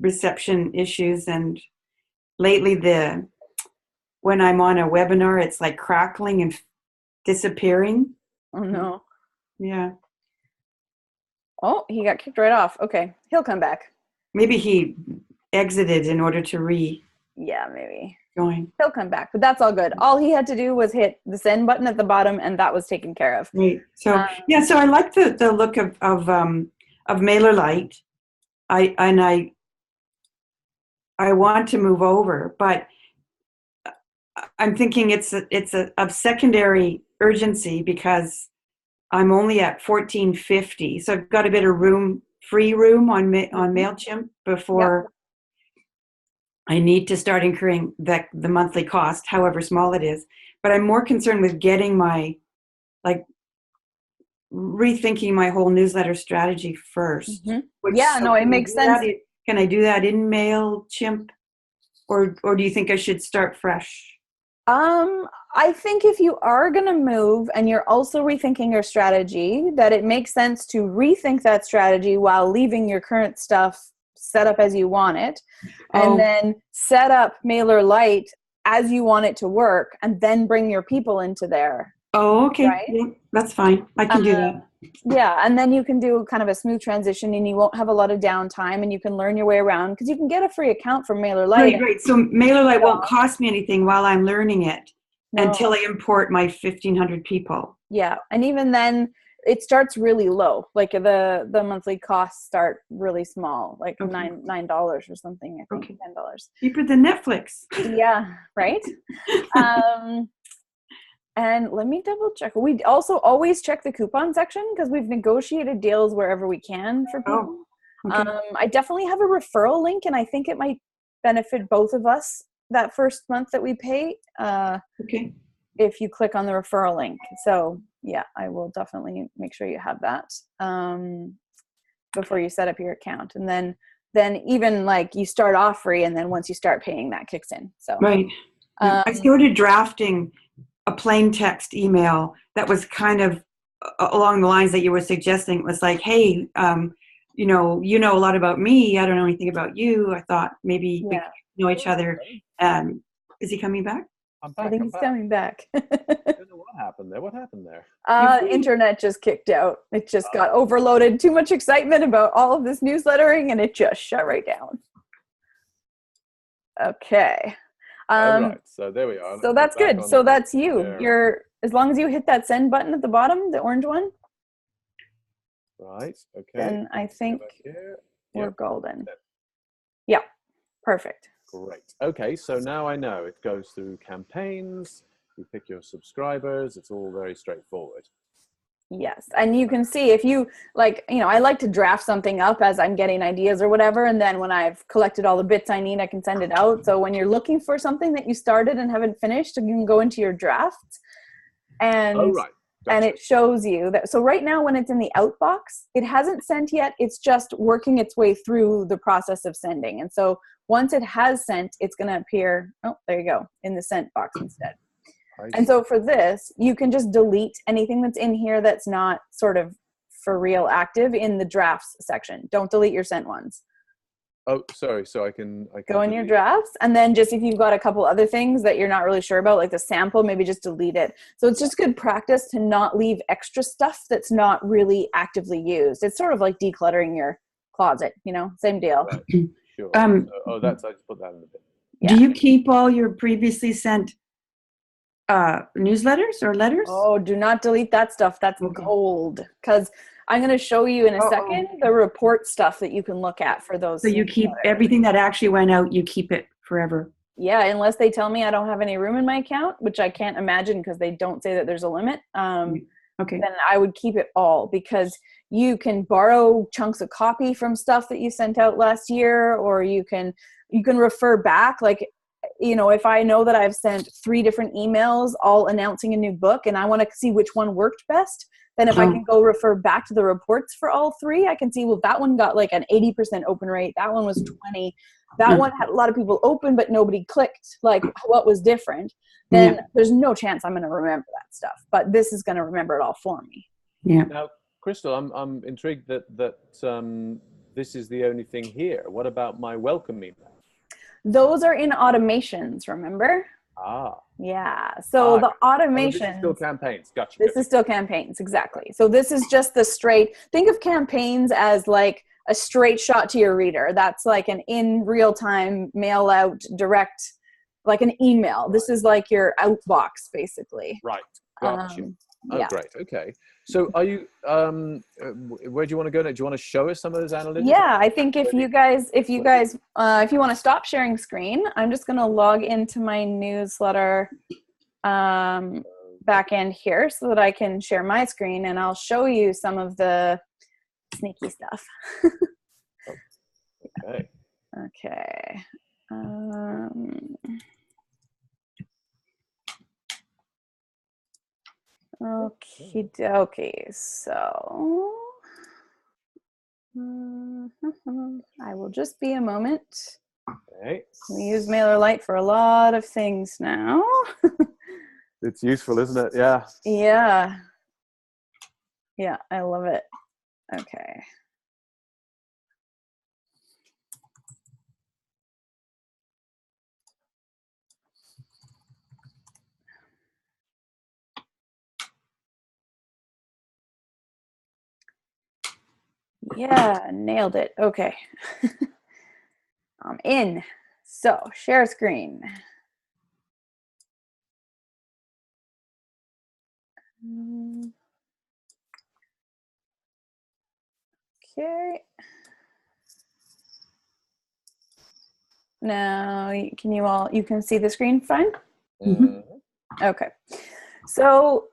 reception issues, and lately when I'm on a webinar, it's like crackling and disappearing. Oh no. Yeah. Oh, he got kicked right off. Okay. He'll come back. Maybe he exited in order to yeah, maybe. Join. He'll come back, but that's all good. All he had to do was hit the send button at the bottom, and that was taken care of. Right. So so I like the look of MailerLite. I want to move over, but I'm thinking it's of secondary urgency because I'm only at 1450, so I've got a bit of free room on MailChimp before I need to start incurring the monthly cost, however small it is. But I'm more concerned with getting rethinking my whole newsletter strategy first. Mm-hmm. It makes sense. Can I do that in MailChimp, or do you think I should start fresh? I think if you are going to move and you're also rethinking your strategy, that it makes sense to rethink that strategy while leaving your current stuff set up as you want it, and then set up MailerLite as you want it to work, and then bring your people into there. Oh, okay. Right? Yeah, that's fine. I can do that. Yeah, and then you can do kind of a smooth transition, and you won't have a lot of downtime, and you can learn your way around because you can get a free account from MailerLite. Right. So MailerLite won't cost me anything while I'm learning it until I import my 1,500 people. Yeah, and even then, it starts really low. Like the monthly costs start really small, like $9 or something. I think $10. Cheaper than Netflix. Yeah, right. And let me double check. We also always check the coupon section because we've negotiated deals wherever we can for people. I definitely have a referral link, and I think it might benefit both of us that first month that we pay. If you click on the referral link. So yeah, I will definitely make sure you have that before you set up your account. And then then even like you start off free, and then once you start paying, that kicks in. So Right. I started drafting a plain text email that was kind of along the lines that you were suggesting. It was like, hey, you know a lot about me. I don't know anything about you. I thought maybe we could know each other. Is he coming back? I'm back. I think he's coming back. I don't know what happened there. What happened there? Internet just kicked out. It just got overloaded. Too much excitement about all of this newslettering, and it just shut right down. Okay. All right. So there we are. So that's good. So that's you. As long as you hit that send button at the bottom, the orange one. Right. Okay. Then I think we're golden. Yeah. Perfect. Great. Okay, so now I know it goes through campaigns, you pick your subscribers, it's all very straightforward. Yes, and you can see if you like, I like to draft something up as I'm getting ideas or whatever, and then when I've collected all the bits I need, I can send it out. So when you're looking for something that you started and haven't finished, you can go into your drafts and Gotcha. And it shows you that. So right now when it's in the outbox, it hasn't sent yet. It's just working its way through the process of sending. And so once it has sent, it's going to appear, oh, there you go, in the sent box instead. And so for this, you can just delete anything that's in here that's not sort of for real active in the drafts section. Don't delete your sent ones. Oh, sorry. So I can go in your drafts, and then just if you've got a couple other things that you're not really sure about, like the sample, maybe just delete it. So it's just good practice to not leave extra stuff that's not really actively used. It's sort of like decluttering your closet, same deal. Right. Sure. I just put that in the bin. Yeah. Do you keep all your previously sent newsletters or letters? Oh, do not delete that stuff. That's gold. Because I'm going to show you in a second the report stuff that you can look at for those. So you keep everything that actually went out, you keep it forever. Yeah, unless they tell me I don't have any room in my account, which I can't imagine because they don't say that there's a limit. Then I would keep it all, because you can borrow chunks of copy from stuff that you sent out last year, or you can refer back. Like, if I know that I've sent 3 different emails all announcing a new book and I want to see which one worked best, then if I can go refer back to the reports for all 3, I can see, well, that one got like an 80% open rate. That one was 20. That one had a lot of people open, but nobody clicked. Like, what was different? Then there's no chance I'm going to remember that stuff. But this is going to remember it all for me. Yeah. Now, Crystal, I'm intrigued that this is the only thing here. What about my welcome email? Those are in automations, remember? Yeah. So the automations. This is still campaigns. Gotcha. This is still campaigns, exactly. So this is just the straight. Think of campaigns as like a straight shot to your reader. That's like an in real time mail out direct, like an email. This is like your outbox, basically. Right. Gotcha. Yeah. Great. Okay. So are you, where do you want to go now? Do you want to show us some of those analytics? Yeah, I think if you want to stop sharing screen, I'm just going to log into my newsletter back end here so that I can share my screen, and I'll show you some of the sneaky stuff. Okay. Okay. Okay, so I will just be a moment. Okay. We use MailerLite for a lot of things now. It's useful, isn't it? Yeah. Yeah. Yeah, I love it. Okay. Yeah, nailed it. Okay. I'm in. So, share screen. Okay. Now, you can see the screen fine? Mm-hmm. Okay. So,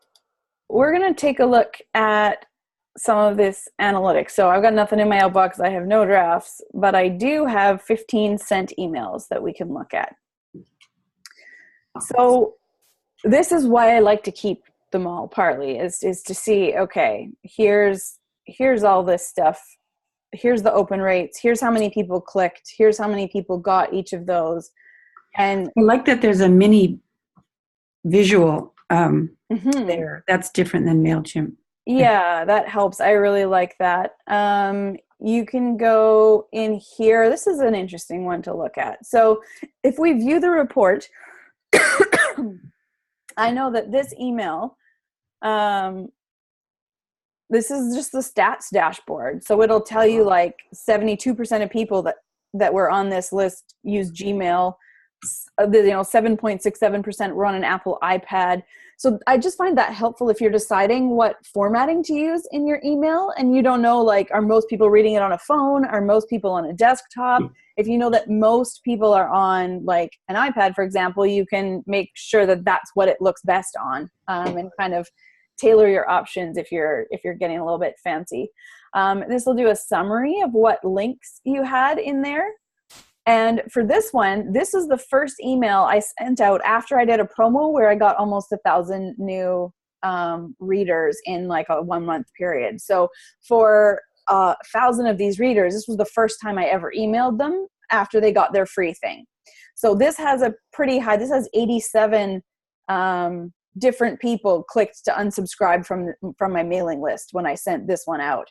we're going to take a look at some of this analytics. So I've got nothing in my outbox. I have no drafts, but I do have 15 sent emails that we can look at. So this is why I like to keep them all, partly is to see, okay, here's all this stuff here's the open rates, here's how many people clicked, here's how many people got each of those. And I like that there's a mini visual there. That's different than MailChimp. Yeah, that helps. I really like that. You can go in here. This is an interesting one to look at. So if we view the report, I know that this email, this is just the stats dashboard. So it'll tell you like 72% of people that were on this list use Gmail. 7.67% were on an Apple iPad. So I just find that helpful if you're deciding what formatting to use in your email and you don't know, like, are most people reading it on a phone? Are most people on a desktop? If you know that most people are on like an iPad, for example, you can make sure that that's what it looks best on, and kind of tailor your options if you're getting a little bit fancy. This will do a summary of what links you had in there. And for this one, this is the first email I sent out after I did a promo where I got almost 1,000 new readers in like a 1 month period. So for 1,000 of these readers, this was the first time I ever emailed them after they got their free thing. So this has a pretty high, this has 87 different people clicked to unsubscribe from my mailing list when I sent this one out.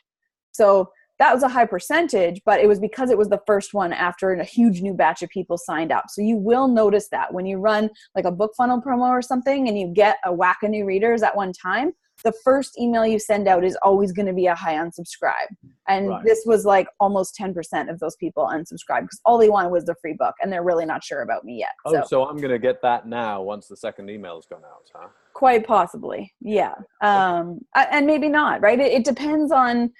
So that was a high percentage, but it was because it was the first one after a huge new batch of people signed up. So you will notice that when you run like a book funnel promo or something and you get a whack of new readers at one time, the first email you send out is always going to be a high unsubscribe. And this was like almost 10% of those people unsubscribed because all they wanted was the free book and they're really not sure about me yet. So I'm going to get that now once the second email has gone out, huh? Quite possibly. Yeah. And maybe not, right? It depends on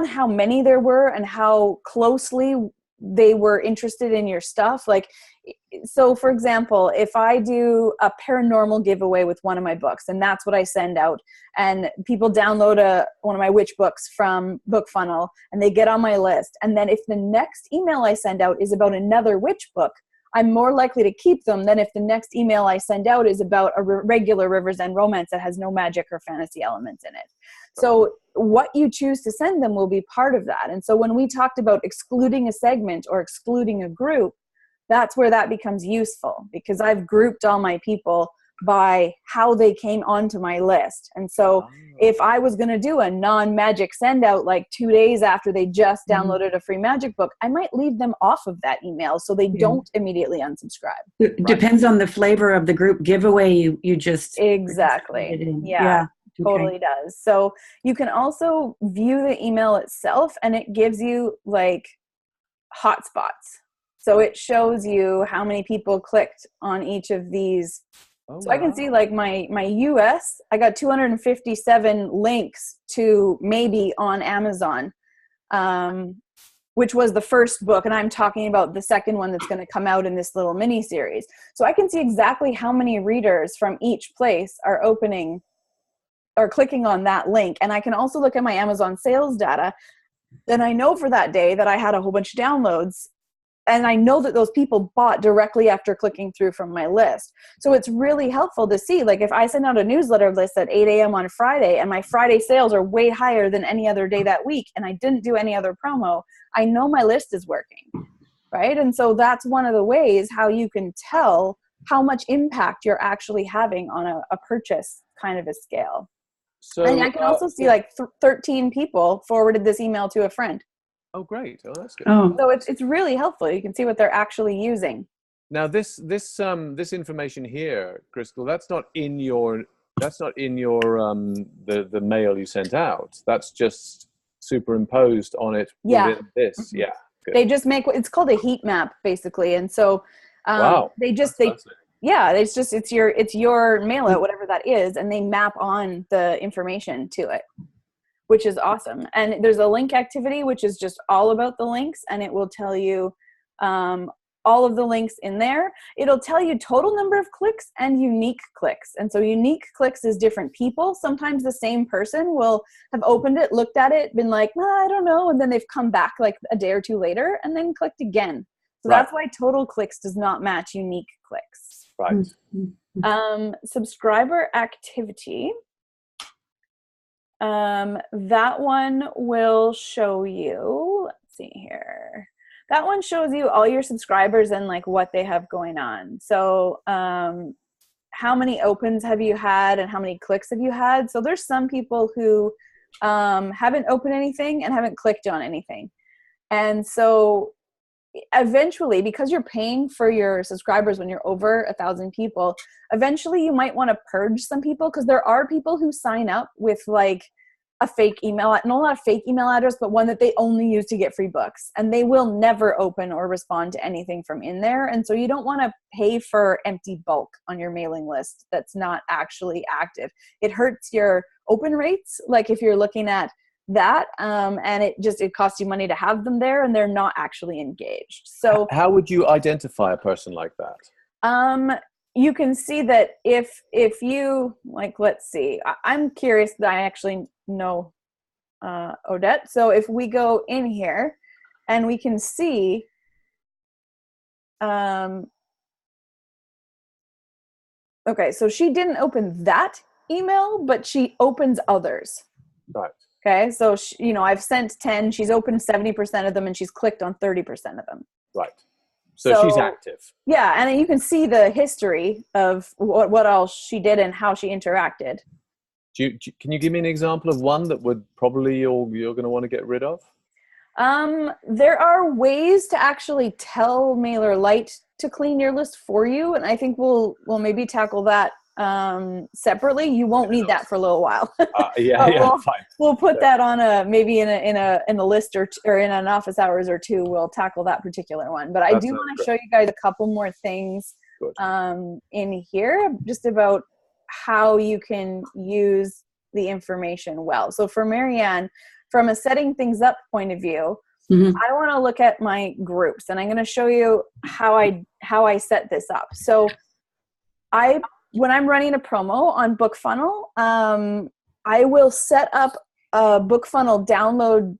how many there were and how closely they were interested in your stuff. Like, so for example, if I do a paranormal giveaway with one of my books and that's what I send out and people download one of my witch books from BookFunnel and they get on my list. And then if the next email I send out is about another witch book, I'm more likely to keep them than if the next email I send out is about a regular Rivers End romance that has no magic or fantasy elements in it. So what you choose to send them will be part of that. And so when we talked about excluding a segment or excluding a group, that's where that becomes useful because I've grouped all my people by how they came onto my list. And so if I was going to do a non-magic send out like 2 days after they just downloaded a free magic book, I might leave them off of that email so they don't immediately unsubscribe. It depends on the flavor of the group giveaway you just exactly. Yeah. Totally does. So you can also view the email itself and it gives you like hotspots. So it shows you how many people clicked on each of these. So I can see like my US, I got 257 links to Maybe on Amazon, which was the first book. And I'm talking about the second one that's going to come out in this little mini series. So I can see exactly how many readers from each place are clicking on that link. And I can also look at my Amazon sales data. Then I know for that day that I had a whole bunch of downloads. And I know that those people bought directly after clicking through from my list. So it's really helpful to see, like if I send out a newsletter list at 8 a.m. on Friday and my Friday sales are way higher than any other day that week and I didn't do any other promo, I know my list is working, right? And so that's one of the ways how you can tell how much impact you're actually having on a purchase kind of a scale. So, and I can also see like 13 people forwarded this email to a friend. Oh, great! Oh, that's good. So it's really helpful. You can see what they're actually using. Now, this information here, Crystal, that's not in your the mail you sent out. That's just superimposed on it within this. Mm-hmm. Yeah. Good. They just make it's called a heat map basically, and so it's your mail out, whatever that is, and they map on the information to it, which is awesome. And there's a link activity, which is just all about the links, and it will tell you all of the links in there. It'll tell you total number of clicks and unique clicks. And so unique clicks is different people. Sometimes the same person will have opened it, looked at it, been like, I don't know. And then they've come back like a day or two later and then clicked again. So that's why total clicks does not match unique clicks. Right. Subscriber activity. That one will show you, let's see here. That one shows you all your subscribers and like what they have going on. So how many opens have you had and how many clicks have you had? So there's some people who haven't opened anything and haven't clicked on anything. And so eventually, because you're paying for your subscribers when you're over 1,000 people, eventually you might want to purge some people, because there are people who sign up with like a fake email, not a fake email address, but one that they only use to get free books, and they will never open or respond to anything from in there. And so you don't want to pay for empty bulk on your mailing list that's not actually active. It hurts your open rates, like if you're looking at that, and it costs you money to have them there and they're not actually engaged. So how would you identify a person like that? You can see that if you, like, let's see, I'm curious that I actually know Odette. So if we go in here and we can see okay, so she didn't open that email, but she opens others. Right. Okay, so I've sent 10, she's opened 70% of them, and she's clicked on 30% of them. Right. So she's active. Yeah, and you can see the history of what else she did and how she interacted. Can you give me an example of one that would probably you're going to want to get rid of? There are ways to actually tell MailerLite to clean your list for you, and I think we'll maybe tackle that separately. You won't need that for a little while. Fine. We'll put that on maybe in a list or in an office hours or two. We'll tackle that particular one. But I do want to show you guys a couple more things in here, just about how you can use the information well. So for Marianne, from a setting things up point of view, I want to look at my groups, and I'm going to show you how I set this up. So when I'm running a promo on BookFunnel, I will set up a BookFunnel download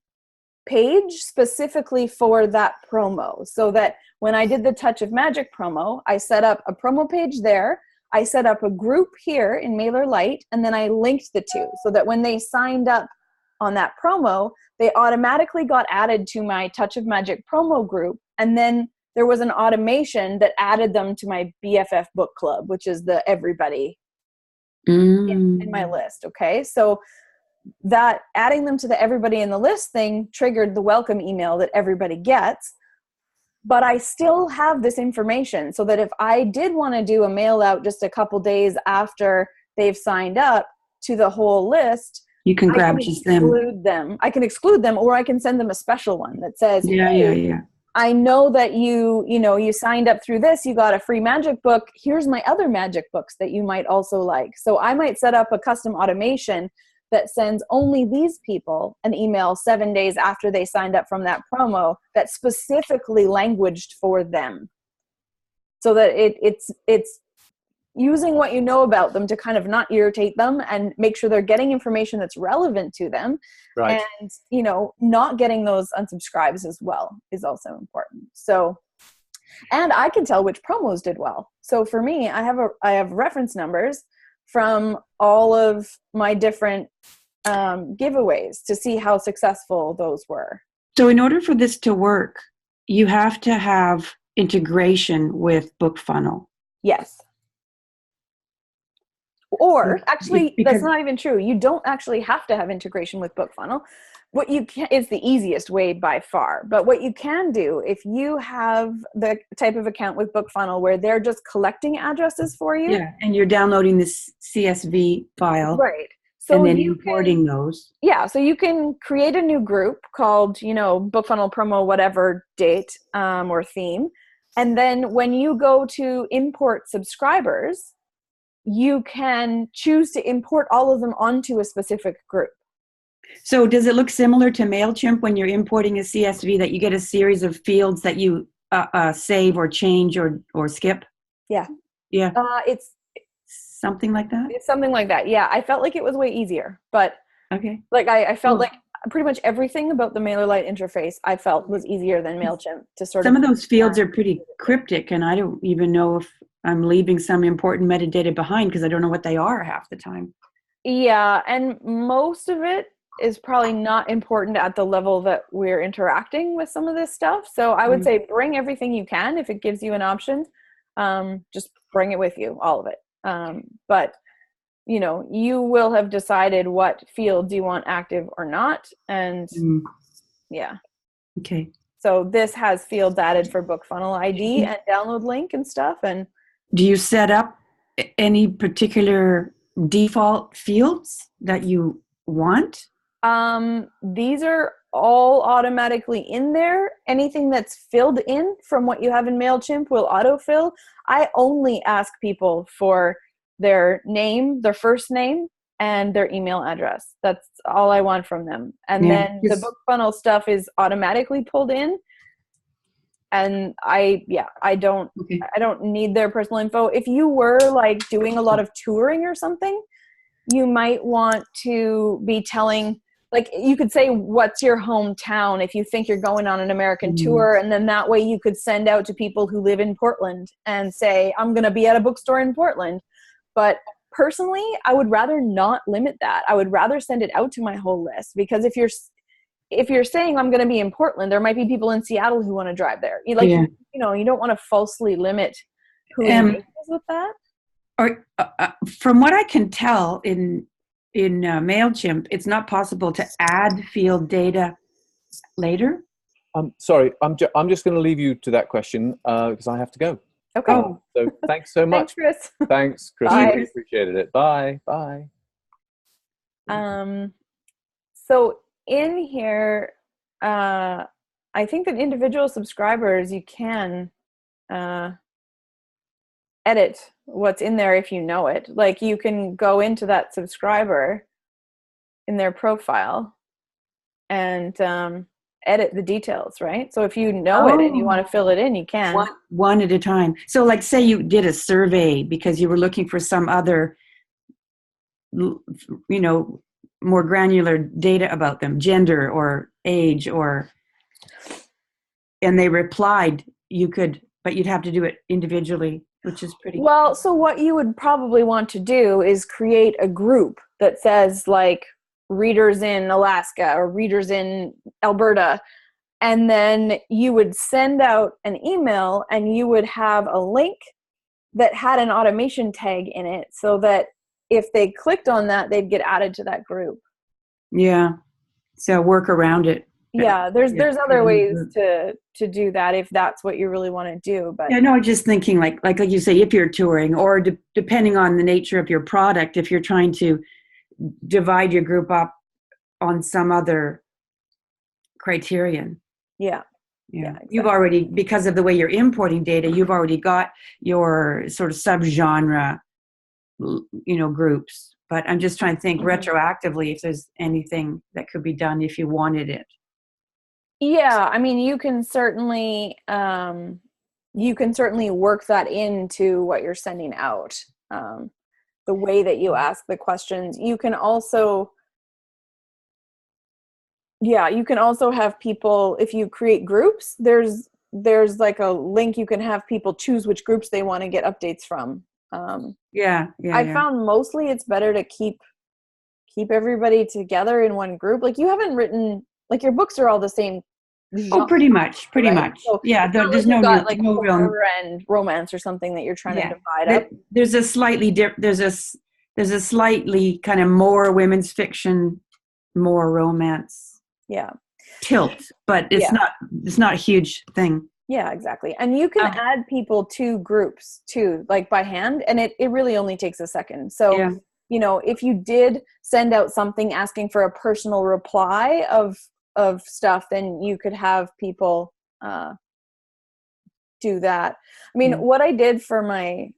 page specifically for that promo, so that when I did the Touch of Magic promo, I set up a promo page there. I set up a group here in MailerLite, and then I linked the two so that when they signed up on that promo, they automatically got added to my Touch of Magic promo group, and then there was an automation that added them to my BFF book club, which is the everybody in my list. Okay. So that adding them to the everybody in the list thing triggered the welcome email that everybody gets. But I still have this information, so that if I did want to do a mail out just a couple days after they've signed up to the whole list, you can grab them. I can exclude them, or I can send them a special one that says, yeah. I know that you signed up through this, you got a free magic book. Here's my other magic books that you might also like. So I might set up a custom automation that sends only these people an email 7 days after they signed up from that promo that's specifically languaged for them. So that it's using what you know about them to kind of not irritate them and make sure they're getting information that's relevant to them. Right. And, not getting those unsubscribes as well is also important. So, and I can tell which promos did well. So for me, I have reference numbers from all of my different giveaways to see how successful those were. So in order for this to work, you have to have integration with BookFunnel. Yes. Or actually, that's not even true. You don't actually have to have integration with BookFunnel. What you can is the easiest way by far. But what you can do, if you have the type of account with BookFunnel where they're just collecting addresses for you. Yeah, and you're downloading this CSV file. Right. So and then importing those. Yeah, so you can create a new group called, BookFunnel promo whatever date or theme. And then when you go to import subscribers, you can choose to import all of them onto a specific group. So does it look similar to MailChimp when you're importing a CSV, that you get a series of fields that you save or change or skip? Yeah. Yeah. It's something like that? It's something like that. Yeah. I felt like it was way easier, but okay. Like I felt like pretty much everything about the MailerLite interface I felt was easier than MailChimp to sort of. Some of those fields are pretty cryptic, and I don't even know if I'm leaving some important metadata behind because I don't know what they are half the time. Yeah, and most of it is probably not important at the level that we're interacting with some of this stuff. So I would say bring everything you can if it gives you an option. Just bring it with you, all of it. But you know, you will have decided what fields you want active or not. And yeah. Okay. So this has fields added for book funnel ID and download link and stuff. And do you set up any particular default fields that you want? These are all automatically in there. Anything that's filled in from what you have in MailChimp will autofill. I only ask people for their name, their first name, and their email address. That's all I want from them. And then the book funnel stuff is automatically pulled in. And I don't need their personal info. If you were like doing a lot of touring or something, you might want to be telling, like, you could say, what's your hometown if you think you're going on an American tour, and then that way you could send out to people who live in Portland and say, I'm going to be at a bookstore in Portland. But personally, I would rather not limit that. I would rather send it out to my whole list, because if you're saying I'm going to be in Portland, there might be people in Seattle who want to drive there. You don't want to falsely limit who engages with that. Or from what I can tell in MailChimp, it's not possible to add field data later. Sorry, I'm just going to leave you to that question because I have to go. Okay. So thanks so much. Thanks, Chris. Thanks, Chris. Bye. Really appreciated it. Bye. Bye. So in here, I think that individual subscribers, you can edit what's in there if you know it. Like, you can go into that subscriber in their profile and edit the details, right? So if you know it and you want to fill it in, you can. One at a time. So like, say you did a survey because you were looking for some other, more granular data about them, gender or age, and they replied, but you'd have to do it individually, which is pretty. Well, so what you would probably want to do is create a group that says, like, readers in Alaska or readers in Alberta, and then you would send out an email and you would have a link that had an automation tag in it, so that if they clicked on that, they'd get added to that group. Yeah. So work around it. Yeah, there's other ways to do that if that's what you really want to do. But no, just thinking like you say, if you're touring, or depending on the nature of your product, if you're trying to divide your group up on some other criterion. Yeah. Exactly. You've already, because of the way you're importing data, you've already got your sort of subgenre, groups. But I'm just trying to think retroactively if there's anything that could be done if you wanted it. Yeah, I mean, you can certainly work that into what you're sending out. The way that you ask the questions. You can also have people, if you create groups, there's like a link, you can have people choose which groups they want to get updates from. I found mostly it's better to keep everybody together in one group. Like, you haven't written, like, your books are all the same genre, pretty much. So there's no real, like horror and romance or something that you're trying to divide up. There's a slightly kind of more women's fiction, more romance tilt, but it's not a huge thing. Yeah, exactly. And you can add people to groups too, like by hand, and it really only takes a second. So if you did send out something asking for a personal reply of stuff, then you could have people do that. I mean, what I did for my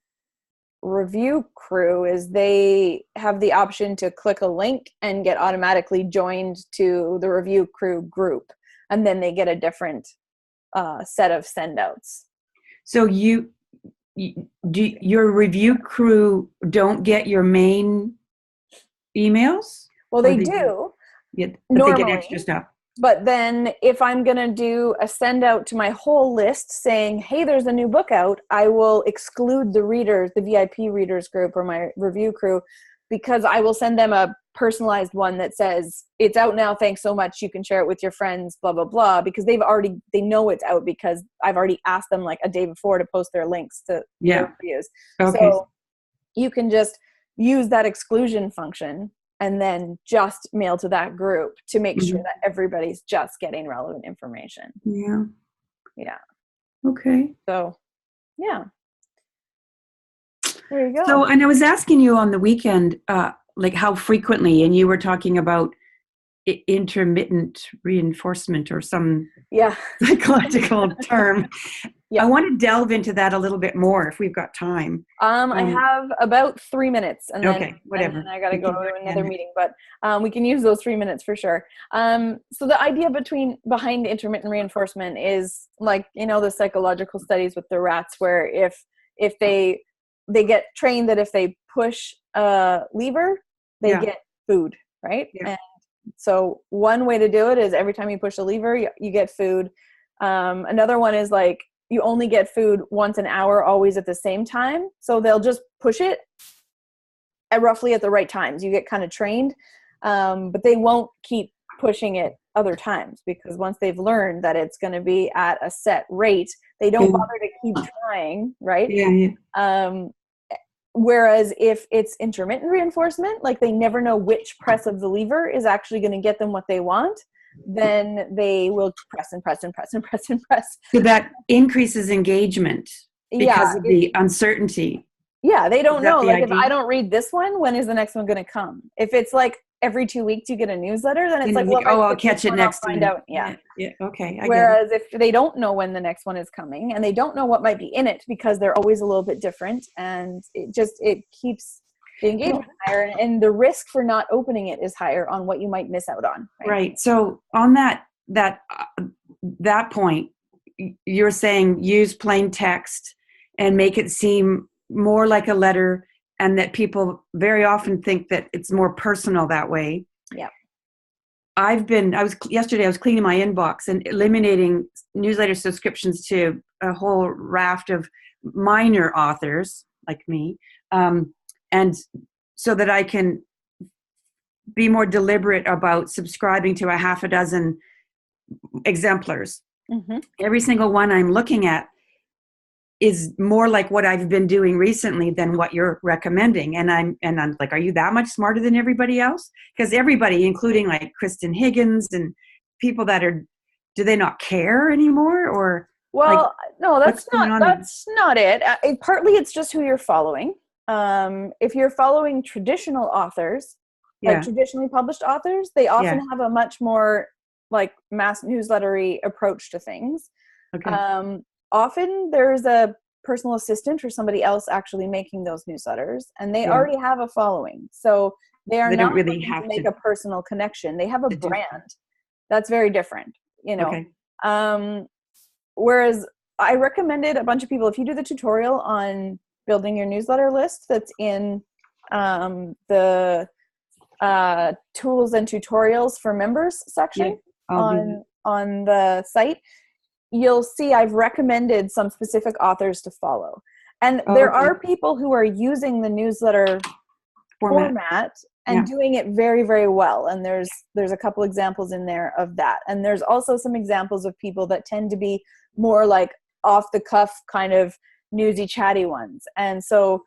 review crew is they have the option to click a link and get automatically joined to the review crew group, and then they get a different set of send outs. So your review crew don't get your main emails? Well, they do. Yeah, but normally, they get extra stuff. But then if I'm going to do a send out to my whole list saying, hey, there's a new book out, I will exclude the readers, the VIP readers group or my review crew, because I will send them a personalized one that says it's out now, thanks so much, you can share it with your friends, blah blah blah, because they know it's out because I've already asked them like a day before to post their links to their reviews. Okay. So you can just use that exclusion function and then just mail to that group to make sure that everybody's just getting relevant information. Yeah. Okay. So yeah, there you go. So, and I was asking you on the weekend, like how frequently, and you were talking about intermittent reinforcement or some psychological term. I want to delve into that a little bit more if we've got time. I have about 3 minutes, and then, whatever. And then I got to go to another meeting, but we can use those 3 minutes for sure. So the idea behind intermittent reinforcement is like, the psychological studies with the rats, where if they get trained that if they push a lever, they get food, right? Yeah. And so one way to do it is every time you push a lever, you get food. Another one is like, you only get food once an hour, always at the same time. So they'll just push it roughly at the right times. You get kind of trained, but they won't keep pushing it other times, because once they've learned that it's going to be at a set rate, they don't bother to keep trying, right? Whereas if it's intermittent reinforcement, like they never know which press of the lever is actually going to get them what they want, then they will press and press and press and press and press. So that increases engagement because of the uncertainty. Yeah, they don't know. Like idea? If I don't read this one, when is the next one going to come? If it's like every 2 weeks you get a newsletter, then it's like, well, I'll catch it next time. Out. Yeah. Okay. Whereas if they don't know when the next one is coming, and they don't know what might be in it, because they're always a little bit different, and it keeps the engagement higher, and the risk for not opening it is higher on what you might miss out on. Right. So on that point, you're saying use plain text and make it seem more like a letter, and that people very often think that it's more personal that way. Yeah. Yesterday I was cleaning my inbox and eliminating newsletter subscriptions to a whole raft of minor authors like me. And so that I can be more deliberate about subscribing to a half a dozen exemplars. Every single one I'm looking at is more like what I've been doing recently than what you're recommending. And I'm like, are you that much smarter than everybody else? Because everybody, including like Kristen Higgins and people do they not care anymore? Or no, that's not it. Partly it's just who you're following. If you're following traditional authors, like traditionally published authors, they often have a much more like mass newslettery approach to things. Often there's a personal assistant or somebody else actually making those newsletters, and they already have a following. So they not really have to make a personal connection. They have a brand. That's very different, Whereas I recommended a bunch of people, if you do the tutorial on building your newsletter list that's in the tools and tutorials for members section on the site, you'll see I've recommended some specific authors to follow. And there are people who are using the newsletter format and doing it very, very well. And there's a couple examples in there of that. And there's also some examples of people that tend to be more like off the cuff kind of newsy, chatty ones. And so,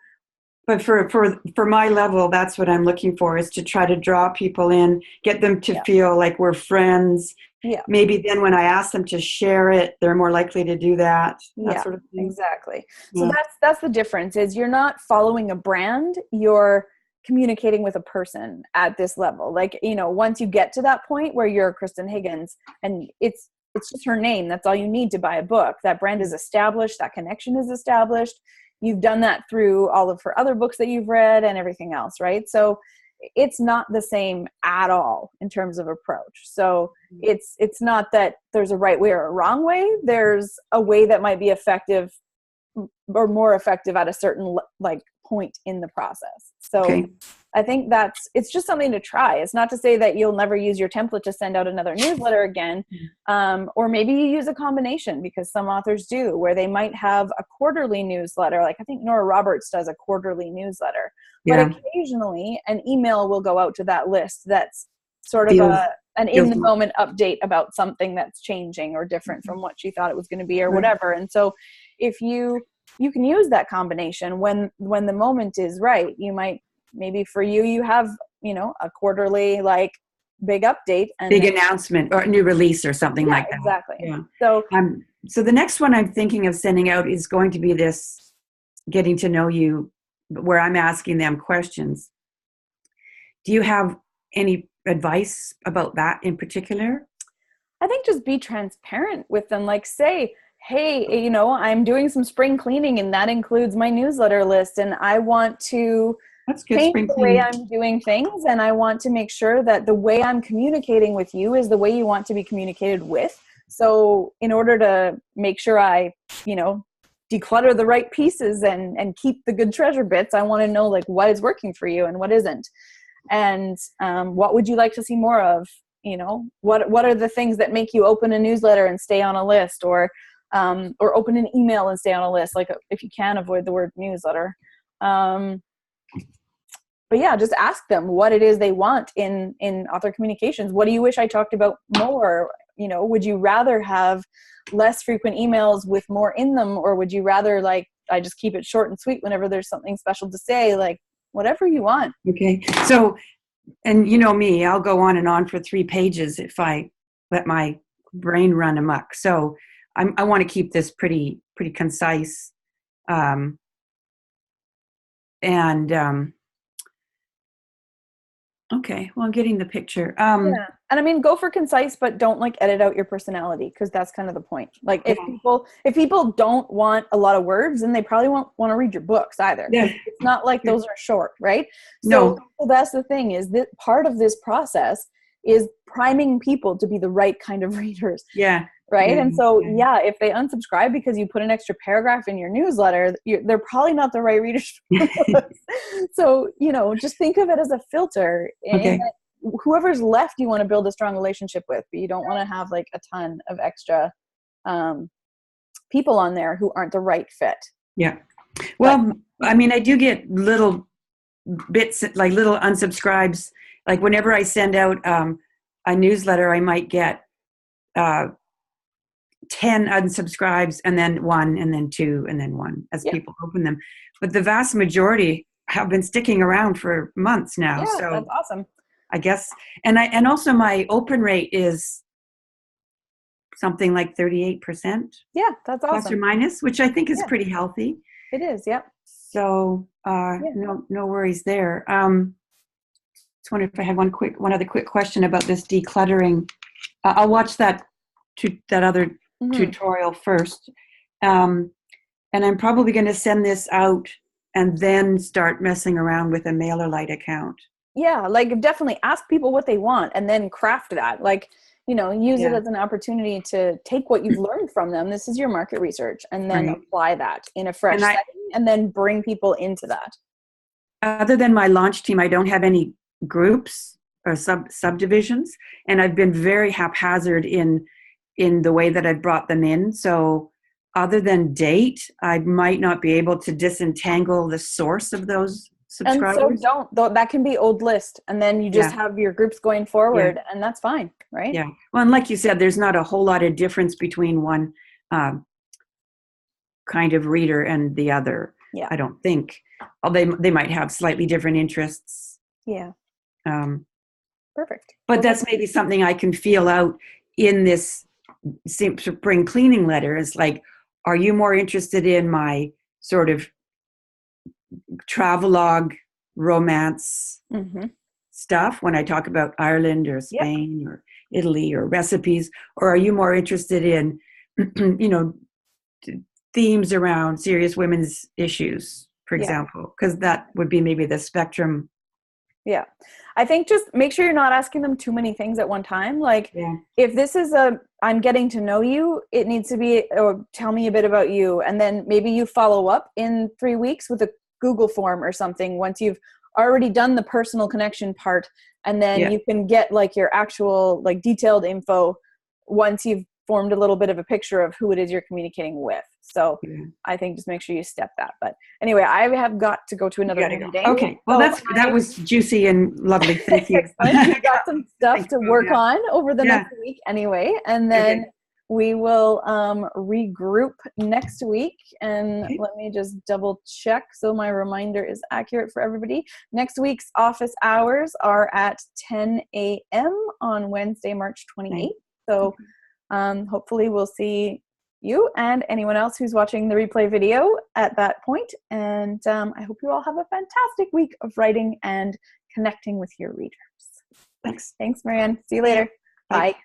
but for my level, that's what I'm looking for, is to try to draw people in, get them to feel like we're friends. Yeah. Maybe then when I ask them to share it, they're more likely to do that. That sort of thing. Exactly. So that's the difference, is you're not following a brand, you're communicating with a person at this level. Like, once you get to that point where you're Kristen Higgins and it's just her name, that's all you need to buy a book. That brand is established, that connection is established. You've done that through all of her other books that you've read and everything else, right? So it's not the same at all in terms of approach. So it's not that there's a right way or a wrong way. There's a way that might be effective or more effective at a certain point in the process. So I think it's just something to try. It's not to say that you'll never use your template to send out another newsletter again. Or maybe you use a combination, because some authors do, where they might have a quarterly newsletter. Like I think Nora Roberts does a quarterly newsletter. But Yeah. occasionally an email will go out to that list that's sort of Feels- an feels- in-the-moment update about something that's changing or different from what she thought it was going to be or whatever. And so if you can use that combination when the moment is right. You might, maybe for you have, a quarterly like big update and big announcement or a new release or something like that. Exactly. Yeah. So the next one I'm thinking of sending out is going to be this getting to know you, where I'm asking them questions. Do you have any advice about that in particular? I think just be transparent with them. Like say, hey, I'm doing some spring cleaning and that includes my newsletter list, and I want to That's good. change Spring the way cleaning. I'm doing things, and I want to make sure that the way I'm communicating with you is the way you want to be communicated with. So in order to make sure I, declutter the right pieces and keep the good treasure bits, I want to know like what is working for you and what isn't. And what would you like to see more of? What are the things that make you open a newsletter and stay on a list, or open an email and stay on a list? Like if you can avoid the word newsletter. But yeah, just ask them what it is they want in author communications. What do you wish I talked about more? Would you rather have less frequent emails with more in them, or would you rather like I just keep it short and sweet whenever there's something special to say? Like whatever you want. Okay. So, and you know me, I'll go on and on for 3 pages if I let my brain run amok. So I want to keep this pretty concise. Okay, well, I'm getting the picture. Yeah. And I mean, go for concise, but don't like edit out your personality, because that's kind of the point. Like if people don't want a lot of words, then they probably won't want to read your books either. Yeah. It's not like those are short, right? No. So that's the thing, is that part of this process is priming people to be the right kind of readers. Yeah. Right. Yeah. And so, if they unsubscribe because you put an extra paragraph in your newsletter, they're probably not the right readers. So, just think of it as a filter. Okay. Whoever's left, you want to build a strong relationship with, but you don't want to have like a ton of extra people on there who aren't the right fit. Yeah. Well, I mean, I do get little bits, like little unsubscribes. Like whenever I send out a newsletter, I might get 10 unsubscribes, and then 1, and then 2, and then 1 as people open them. But the vast majority have been sticking around for months now. Yeah, so that's awesome. I guess, and also my open rate is something like 38%. Yeah, that's awesome. Plus or minus, which I think is pretty healthy. It is, yep. So no worries there. Just wonder if I had one other quick question about this decluttering. I'll watch that other tutorial first, and I'm probably going to send this out and then start messing around with a MailerLite account. Yeah, like definitely ask people what they want and then craft that. Like, use it as an opportunity to take what you've learned from them. This is your market research, and then apply that in a fresh setting, and then bring people into that. Other than my launch team, I don't have any groups or subdivisions, and I've been very haphazard in the way that I've brought them in. So other than date, I might not be able to disentangle the source of those subscribers. And so that can be old list, and then you just have your groups going forward, and that's fine, right? Yeah. Well, and like you said, there's not a whole lot of difference between one kind of reader and the other. Yeah. I don't think. They might have slightly different interests. Yeah. Perfect. But that's maybe something I can feel out in this spring cleaning letter, is like, are you more interested in my sort of travelogue romance stuff when I talk about Ireland or Spain or Italy or recipes, or are you more interested in themes around serious women's issues, for example? Because that would be maybe the spectrum. Yeah. I think just make sure you're not asking them too many things at one time. Like if this is I'm getting to know you, it needs to be, or tell me a bit about you. And then maybe you follow up in 3 weeks with a Google form or something once you've already done the personal connection part. And then you can get like your actual like detailed info once you've formed a little bit of a picture of who it is you're communicating with. So Yeah. I think just make sure you step that. But anyway, I have got to go to another meeting. Okay. Well, So that was juicy and lovely. Thank you. Excellent. We've got some stuff Thank to you. work Yeah. on over the Yeah. next week anyway. And then we will regroup next week. And let me just double check so my reminder is accurate for everybody. Next week's office hours are at 10 a.m. on Wednesday, March 28th. So hopefully we'll see you and anyone else who's watching the replay video at that point. And I hope you all have a fantastic week of writing and connecting with your readers. Thanks. Thanks, Marianne. See you later. Bye.